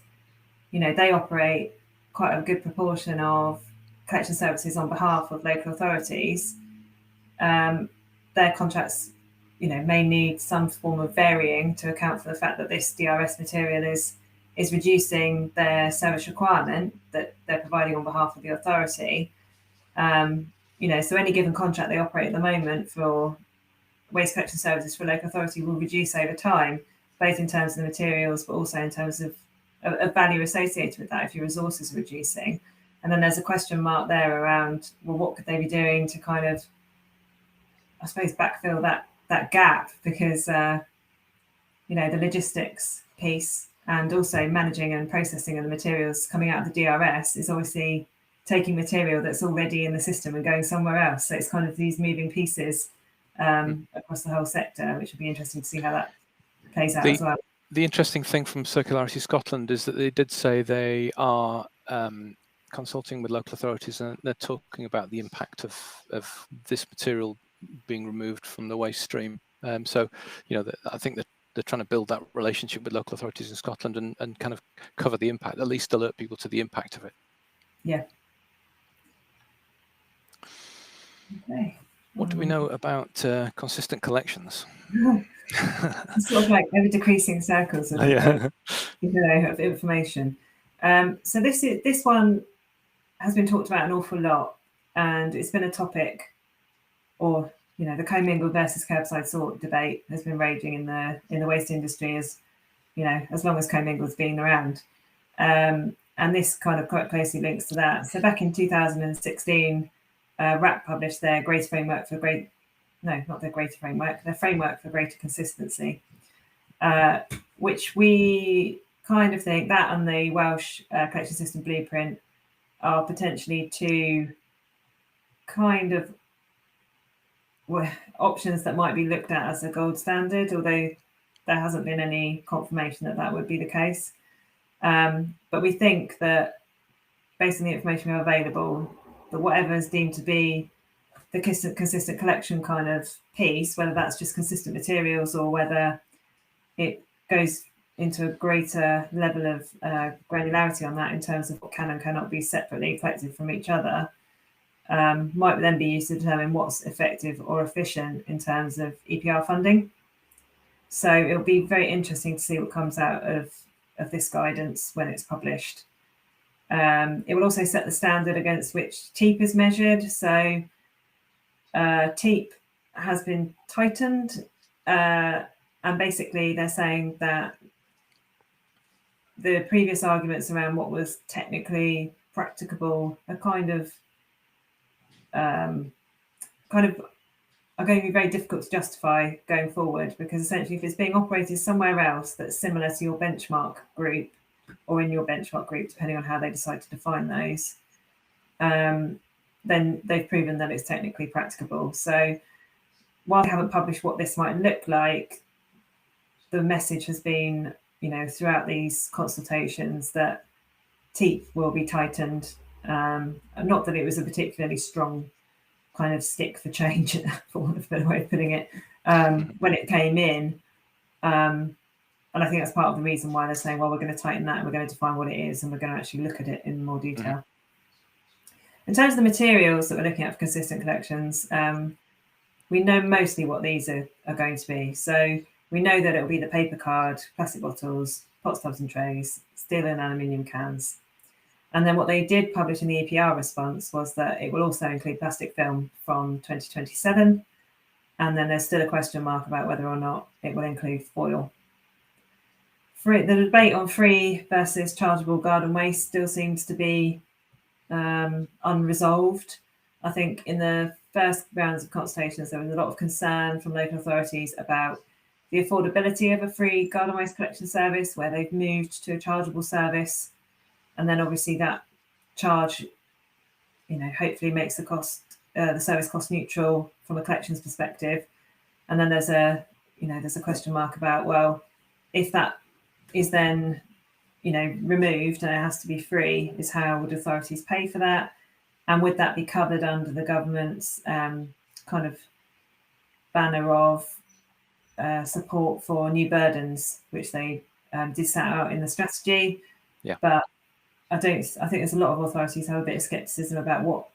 they operate quite a good proportion of collection services on behalf of local authorities. Their contracts, may need some form of varying to account for the fact that this DRS material is reducing their service requirement that they're providing on behalf of the authority. So any given contract they operate at the moment for waste collection services for a local authority will reduce over time, both in terms of the materials, but also in terms of value associated with that if your resources are reducing. And then there's a question mark there around, well, what could they be doing to kind of, I suppose, backfill that gap? Because, the logistics piece and also managing and processing of the materials coming out of the DRS is obviously taking material that's already in the system and going somewhere else. So it's kind of these moving pieces across the whole sector, which would be interesting to see how that plays out as well. The interesting thing from Circularity Scotland is that they did say they are consulting with local authorities, and they're talking about the impact of this material being removed from the waste stream. So, I think that they're trying to build that relationship with local authorities in Scotland and kind of cover the impact, at least alert people to the impact of it. Yeah. Okay. What do we know about consistent collections? It's sort of like ever decreasing circles of, of information. So this one has been talked about an awful lot, and it's been a topic, or the commingled versus curbside sort debate has been raging in the waste industry as long as commingled's been around, and this kind of quite closely links to that. So back in 2016, RAP published their Greater Framework for their Framework for Greater Consistency, which we kind of think that and the Welsh Collection System Blueprint are potentially two kind of options that might be looked at as a gold standard, although there hasn't been any confirmation that would be the case. But we think that based on the information we have available, that whatever is deemed to be the consistent collection kind of piece, whether that's just consistent materials or whether it goes into a greater level of granularity on that in terms of what can and cannot be separately collected from each other, might then be used to determine what's effective or efficient in terms of EPR funding. So it'll be very interesting to see what comes out of this guidance when it's published. It will also set the standard against which TEEP is measured. So TEEP has been tightened, and basically they're saying that the previous arguments around what was technically practicable are kind of are going to be very difficult to justify going forward, because essentially if it's being operated somewhere else that's similar to your benchmark group or in your benchmark group, depending on how they decide to define those, then they've proven that it's technically practicable. So while they haven't published what this might look like, the message has been, throughout these consultations that TEEP will be tightened. Not that it was a particularly strong kind of stick for change, for want of a better way of putting it, when it came in. And I think that's part of the reason why they're saying, well, we're going to tighten that and we're going to define what it is and we're going to actually look at it in more detail. In terms of the materials that we're looking at for consistent collections, we know mostly what these are going to be. So we know that it will be the paper card, plastic bottles, pots, tubs and trays, steel and aluminium cans. And then what they did publish in the EPR response was that it will also include plastic film from 2027. And then there's still a question mark about whether or not it will include foil. The debate on free versus chargeable garden waste still seems to be unresolved. I think in the first rounds of consultations, there was a lot of concern from local authorities about the affordability of a free garden waste collection service, where they've moved to a chargeable service. And then obviously that charge, hopefully makes the service cost neutral from a collections perspective. And then there's a question mark about, well, if that is then, removed and it has to be free, is how would authorities pay for that? And would that be covered under the government's kind of banner of support for new burdens, which they did set out in the strategy? Yeah. But I think there's a lot of authorities have a bit of skepticism about what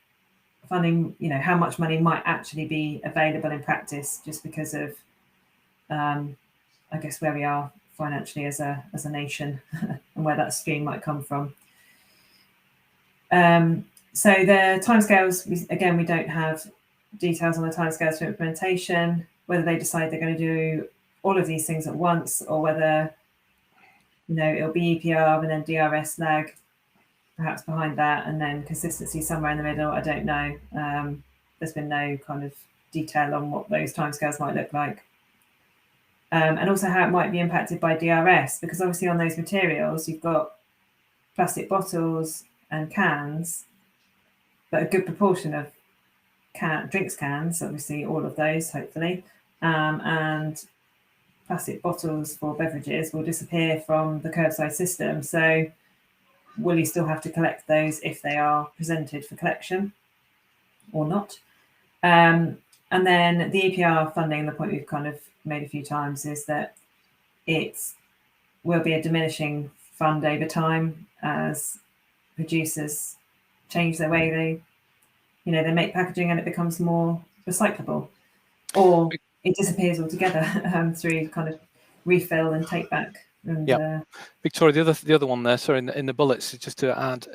funding, how much money might actually be available in practice, just because of, I guess, where we are financially as a nation and where that stream might come from. So the timescales, we don't have details on the timescales for implementation, whether they decide they're going to do all of these things at once, or whether, it'll be EPR and then DRS lag perhaps behind that, and then consistency somewhere in the middle. I don't know. There's been no kind of detail on what those timescales might look like. And also how it might be impacted by DRS, because obviously on those materials, you've got plastic bottles and cans, but a good proportion of drinks cans, obviously all of those, hopefully, and plastic bottles for beverages will disappear from the curbside system. So will you still have to collect those if they are presented for collection or not? And then the EPR funding, the point we've kind of made a few times, is that it will be a diminishing fund over time as producers change their way they make packaging, and it becomes more recyclable, or it disappears altogether through kind of refill and take back. And, yeah, Victoria, the other one there, sorry, in the bullets, just to add,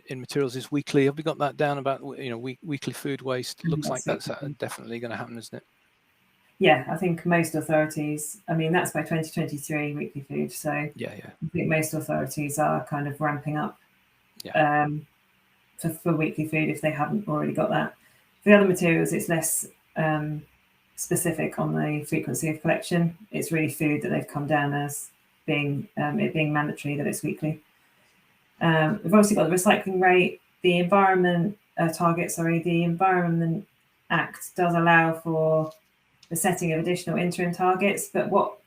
in materials is weekly. Have we got that down about weekly food waste? Looks like that's definitely going to happen, isn't it? Yeah, I think most authorities. I mean, that's by 2023 weekly food. So yeah, I think most authorities are kind of ramping up. Yeah. For weekly food if they haven't already got that. For the other materials, it's less specific on the frequency of collection. It's really food that they've come down as being it being mandatory that it's weekly. We've obviously got the recycling rate. The Environment Act does allow for the setting of additional interim targets, but what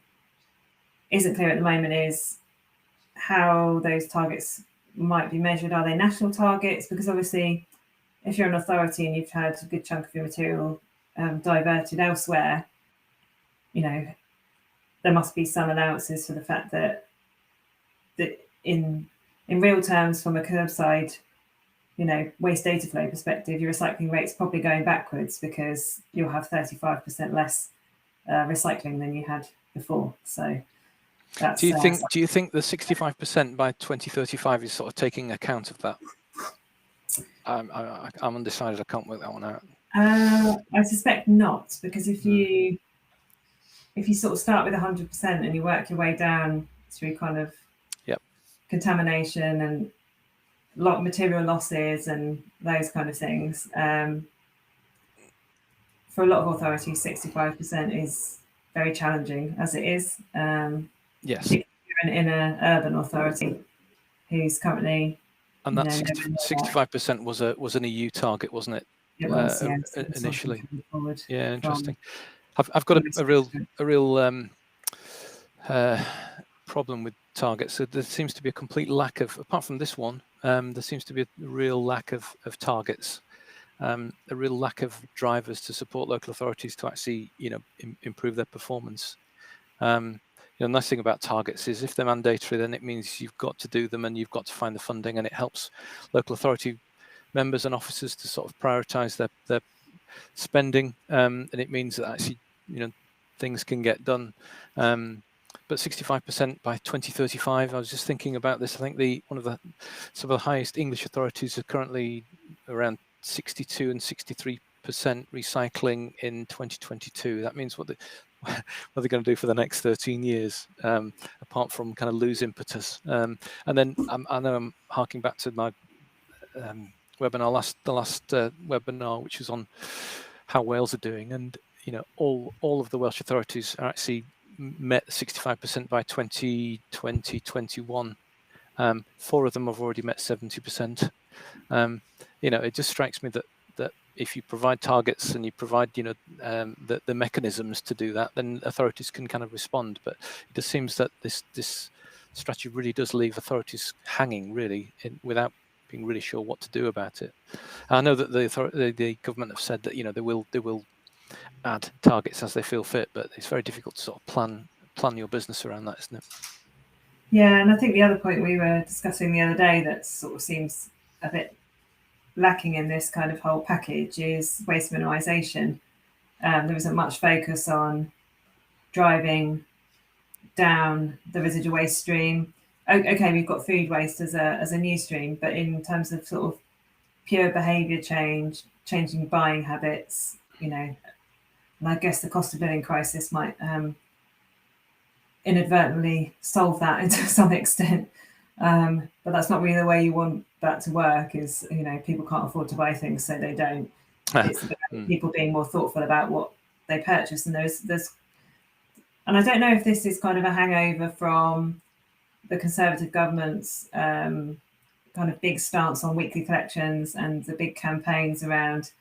isn't clear at the moment is how those targets might be measured. Are they national targets? Because obviously if you're an authority and you've had a good chunk of your material diverted elsewhere, there must be some allowances for the fact that in real terms, from a curbside, waste data flow perspective, your recycling rate's probably going backwards because you'll have 35% less recycling than you had before. So that's, do you think the 65% by 2035 is sort of taking account of that? I'm undecided. I can't work that one out. I suspect not, because if you sort of start with 100% and you work your way down through kind of contamination and material losses and those kind of things, for a lot of authorities, 65% is very challenging as it is. Yes. In an urban authority who's currently, and that 65% was an EU target, wasn't it? It was, initially. Yeah, interesting. I've got a real problem with targets. So there seems to be a complete lack of, apart from this one, there seems to be a real lack of targets, a real lack of drivers to support local authorities to actually, improve their performance. The nice thing about targets is if they're mandatory, then it means you've got to do them and you've got to find the funding, and it helps local authority members and officers to sort of prioritize their spending, and it means that actually, things can get done. But 65% by 2035, I was just thinking about this. I think some of the highest English authorities are currently around 62 and 63% recycling in 2022. That means what they're going to do for the next 13 years, apart from kind of lose impetus. And then I know I'm harking back to my webinar, the last webinar, which was on how Wales are doing, and all of the Welsh authorities are actually met 65% by 2021. 4 of them have already met 70%. It just strikes me that if you provide targets and you provide the mechanisms to do that, then authorities can kind of respond. But it just seems that this strategy really does leave authorities hanging, really, without being really sure what to do about it. I know that the government have said that they will add targets as they feel fit, but it's very difficult to sort of plan your business around that, isn't it? Yeah, and I think the other point we were discussing the other day that sort of seems a bit lacking in this kind of whole package is waste minimisation. There isn't much focus on driving down the residual waste stream. Okay, we've got food waste as a new stream, but in terms of sort of pure behaviour change, changing buying habits, and I guess the cost of living crisis might inadvertently solve that to some extent. But that's not really the way you want that to work, is, people can't afford to buy things, so they don't. It's about people being more thoughtful about what they purchase. And and I don't know if this is kind of a hangover from the Conservative government's kind of big stance on weekly collections and the big campaigns around,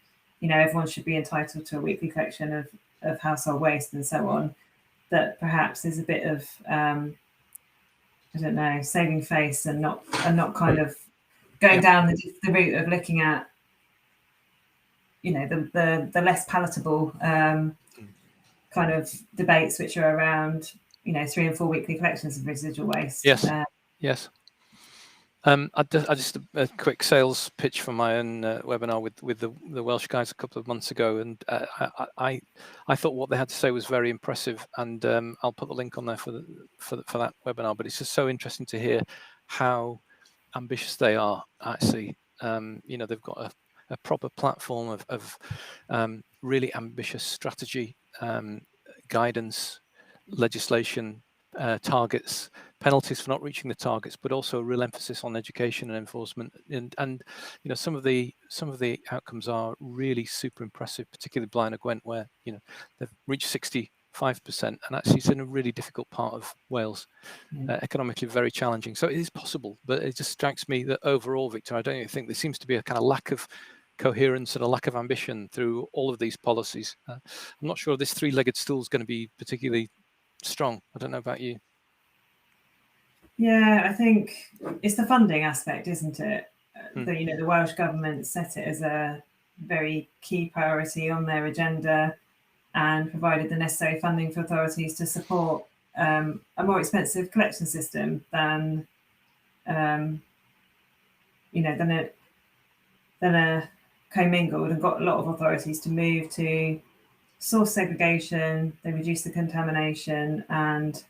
everyone should be entitled to a weekly collection of household waste and so on, that perhaps is a bit of, I don't know, saving face and not kind of going down the route of looking at, the less palatable kind of debates which are around, 3 and 4 weekly collections of residual waste. Yes. Yes. Just a quick sales pitch for my own webinar with the Welsh guys a couple of months ago, and I thought what they had to say was very impressive, and I'll put the link on there for that webinar. But it's just so interesting to hear how ambitious they are. Actually, they've got a proper platform of really ambitious strategy, guidance, legislation, targets, penalties for not reaching the targets, but also a real emphasis on education and enforcement. And some of the outcomes are really super impressive, particularly Blaen y Gwent, where they've reached 65%, and actually it's in a really difficult part of Wales, economically very challenging. So it is possible, but it just strikes me that overall, Victor, I don't think there seems to be a kind of lack of coherence and a lack of ambition through all of these policies. I'm not sure this 3-legged stool is going to be particularly strong. I don't know about you. Yeah, I think it's the funding aspect, isn't it? the Welsh government set it as a very key priority on their agenda, and provided the necessary funding for authorities to support a more expensive collection system than a commingled, and got a lot of authorities to move to source segregation. They reduced the contamination, and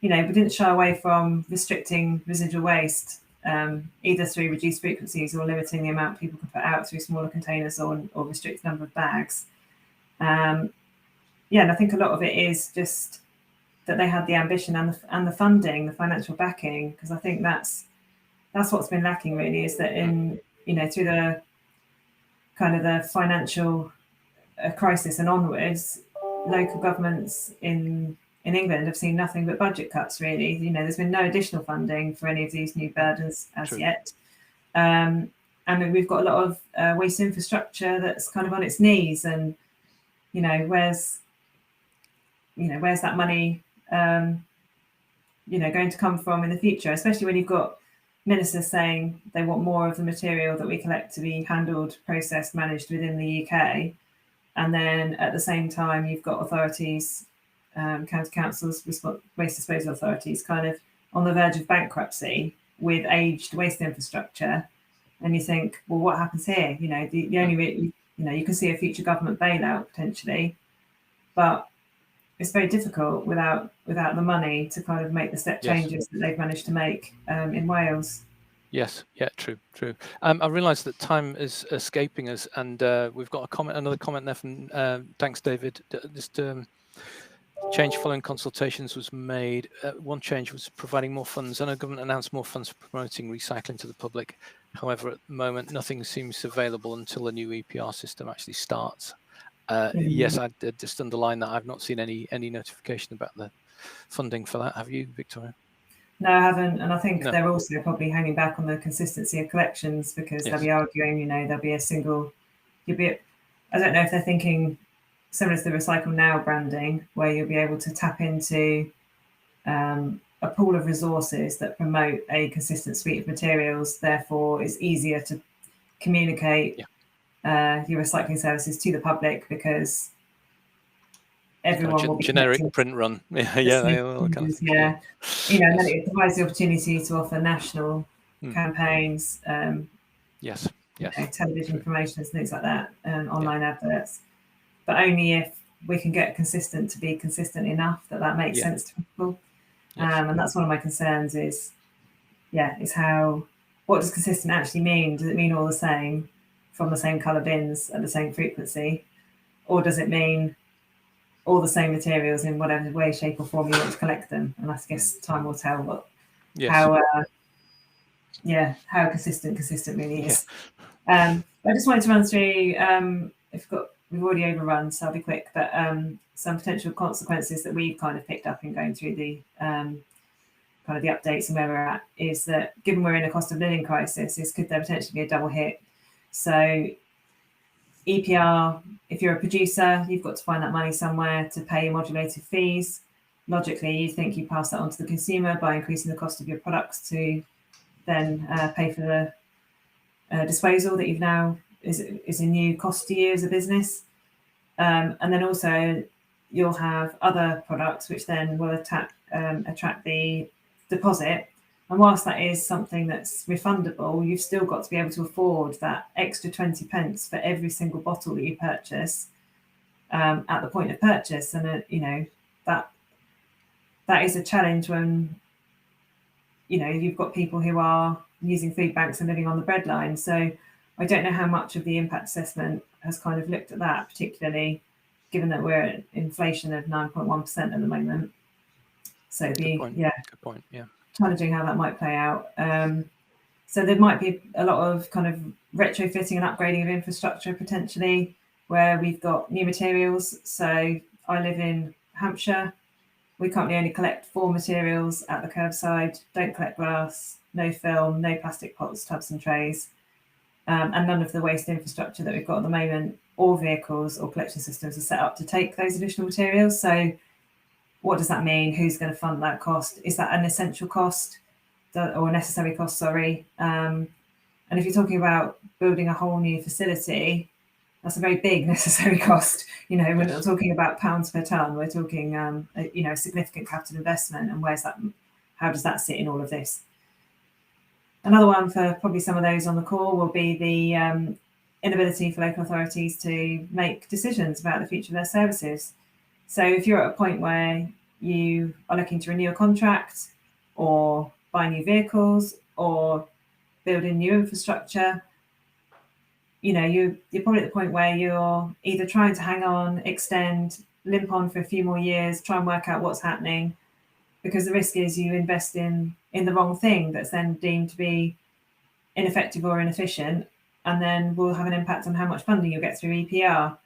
we didn't shy away from restricting residual waste, either through reduced frequencies or limiting the amount people can put out through smaller containers, or restrict the number of bags. And I think a lot of it is just that they had the ambition and the funding, the financial backing, because I think that's what's been lacking really, is that through the kind of the financial crisis and onwards, local governments in England have seen nothing but budget cuts really. There's been no additional funding for any of these new burdens as yet. And we've got a lot of waste infrastructure that's kind of on its knees, and where's that money going to come from in the future, especially when you've got ministers saying they want more of the material that we collect to be handled, processed, managed within the UK. And then at the same time, you've got authorities, county councils, waste disposal authorities, kind of on the verge of bankruptcy with aged waste infrastructure. And you think, well, what happens here? The only you can see a future government bailout potentially, but it's very difficult without the money to kind of make the step changes that they've managed to make in Wales. Yes, yeah, true. I realise that time is escaping us, and we've got another comment there from thanks, David. Just change following consultations was made. One change was providing more funds. I know government announced more funds for promoting recycling to the public. However, at the moment, nothing seems available until the new EPR system actually starts. Yes, I'd just underline that I've not seen any notification about the funding for that. Have you, Victoria? No, I haven't, and I think they're also probably hanging back on the consistency of collections, because they'll be arguing, there'll be a single. I don't know if they're thinking similar to the Recycle Now branding, where you'll be able to tap into a pool of resources that promote a consistent suite of materials. Therefore, it's easier to communicate your recycling services to the public, because everyone will be generic print run. And then it provides the opportunity to offer national campaigns, television promotions, things like that, online adverts, but only if we can get consistent to be consistent enough that makes sense to people. And that's one of my concerns is what does consistent actually mean? Does it mean all the same from the same colour bins at the same frequency, or does it mean all the same materials in whatever way, shape or form you want to collect them? And I guess time will tell how consistent really is. I just wanted to run through, we've already overrun, so I'll be quick, but some potential consequences that we've kind of picked up in going through the kind of the updates and where we're at, is that given we're in a cost of living crisis, could there potentially be a double hit? So EPR, if you're a producer, you've got to find that money somewhere to pay your modulated fees. Logically, you think you pass that on to the consumer by increasing the cost of your products to then pay for the disposal that you've now is a new cost to you as a business. And then also you'll have other products which then will attract the deposit. And whilst that is something that's refundable, you've still got to be able to afford that extra 20 pence for every single bottle that you purchase at the point of purchase. And, that is a challenge when, you've got people who are using food banks and living on the breadline. So I don't know how much of the impact assessment has kind of looked at that, particularly given that we're at inflation of 9.1% at the moment. So good point. Challenging how that might play out. So there might be a lot of kind of retrofitting and upgrading of infrastructure potentially, where we've got new materials. So I live in Hampshire. We currently only collect 4 materials at the curbside, don't collect glass, no film, no plastic pots, tubs and trays, and none of the waste infrastructure that we've got at the moment, or vehicles or collection systems are set up to take those additional materials. So what does that mean? Who's going to fund that cost? Is that an essential cost or a necessary cost? Sorry. And if you're talking about building a whole new facility, that's a very big necessary cost. You know, we're not talking about pounds per tonne. We're talking, you know, a significant capital investment. And where's that? How does that sit in all of this? Another one for probably some of those on the call will be the inability for local authorities to make decisions about the future of their services. So if you're at a point where you are looking to renew a contract or buy new vehicles or build in new infrastructure, you know, you're probably at the point where you're either trying to hang on, extend, limp on for a few more years, try and work out what's happening, because the risk is you invest in the wrong thing that's then deemed to be ineffective or inefficient, and then will have an impact on how much funding you'll get through EPR.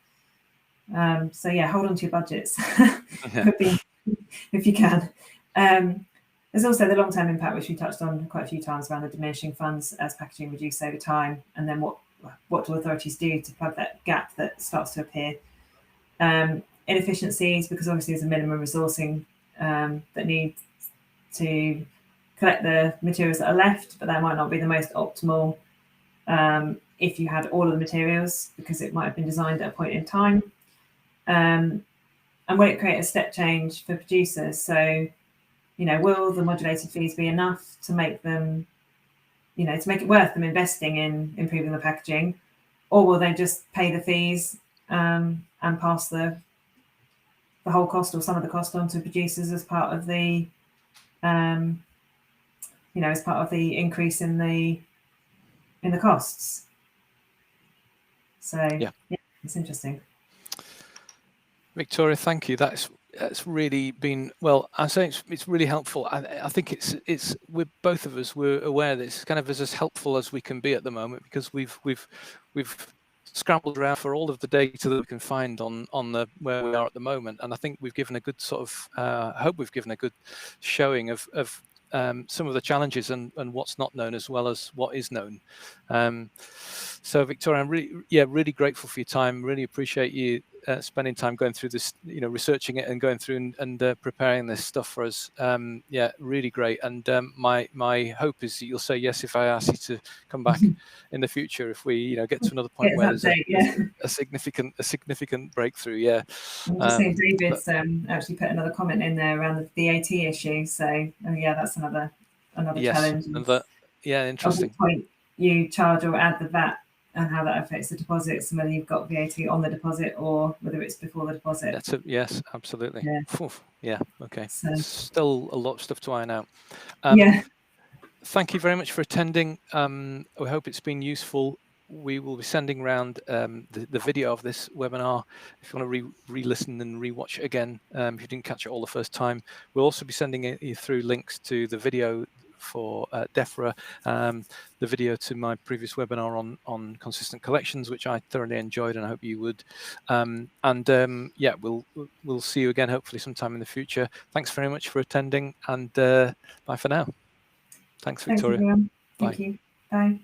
So yeah, hold on to your budgets if you can. There's also the long-term impact, which we touched on quite a few times, around the diminishing funds as packaging reduces over time, and then what do authorities do to plug that gap that starts to appear. Inefficiencies, because obviously there's a minimum resourcing that needs to collect the materials that are left, but that might not be the most optimal if you had all of the materials, because it might have been designed at a point in time. And will it create a step change for producers? So, you know, will the modulated fees be enough to make them, you know, to make it worth them investing in improving the packaging, or will they just pay the fees and pass the whole cost or some of the cost on to producers as part of the, you know, as part of the increase in the costs? So yeah, it's interesting. Victoria, thank you. That's really been, well, I'm saying it's really helpful. I think it's we're both of us, we're aware that it's kind of as helpful as we can be at the moment, because we've scrambled around for all of the data that we can find on the where we are at the moment, and I think we've given a good sort of I hope we've given a good showing of some of the challenges and what's not known, as well as what is known. So Victoria, I'm really grateful for your time. Really appreciate you spending time going through this, you know, researching it and going through and preparing this stuff for us. Yeah, really great. And my hope is that you'll say yes if I ask you to come back in the future, if we, you know, get to another point where there's a significant breakthrough. Yeah. I'm just seeing David's actually put another comment in there around the VAT issue. So yeah, that's another challenge. Yeah, interesting. At what point you charge or add the VAT, and how that affects the deposits, and whether you've got VAT on the deposit or whether it's before the deposit. Yes, absolutely. Yeah, okay. So, still a lot of stuff to iron out. Thank you very much for attending. We hope it's been useful. We will be sending around the video of this webinar if you want to re-listen and re-watch it again if you didn't catch it all the first time. We'll also be sending you through links to the video for DEFRA, the video to my previous webinar on consistent collections, which I thoroughly enjoyed, and I hope you would. Yeah, we'll see you again hopefully sometime in the future. Thanks very much for attending, and bye for now. Thanks, Victoria. Thanks, everyone. Thank you. Bye.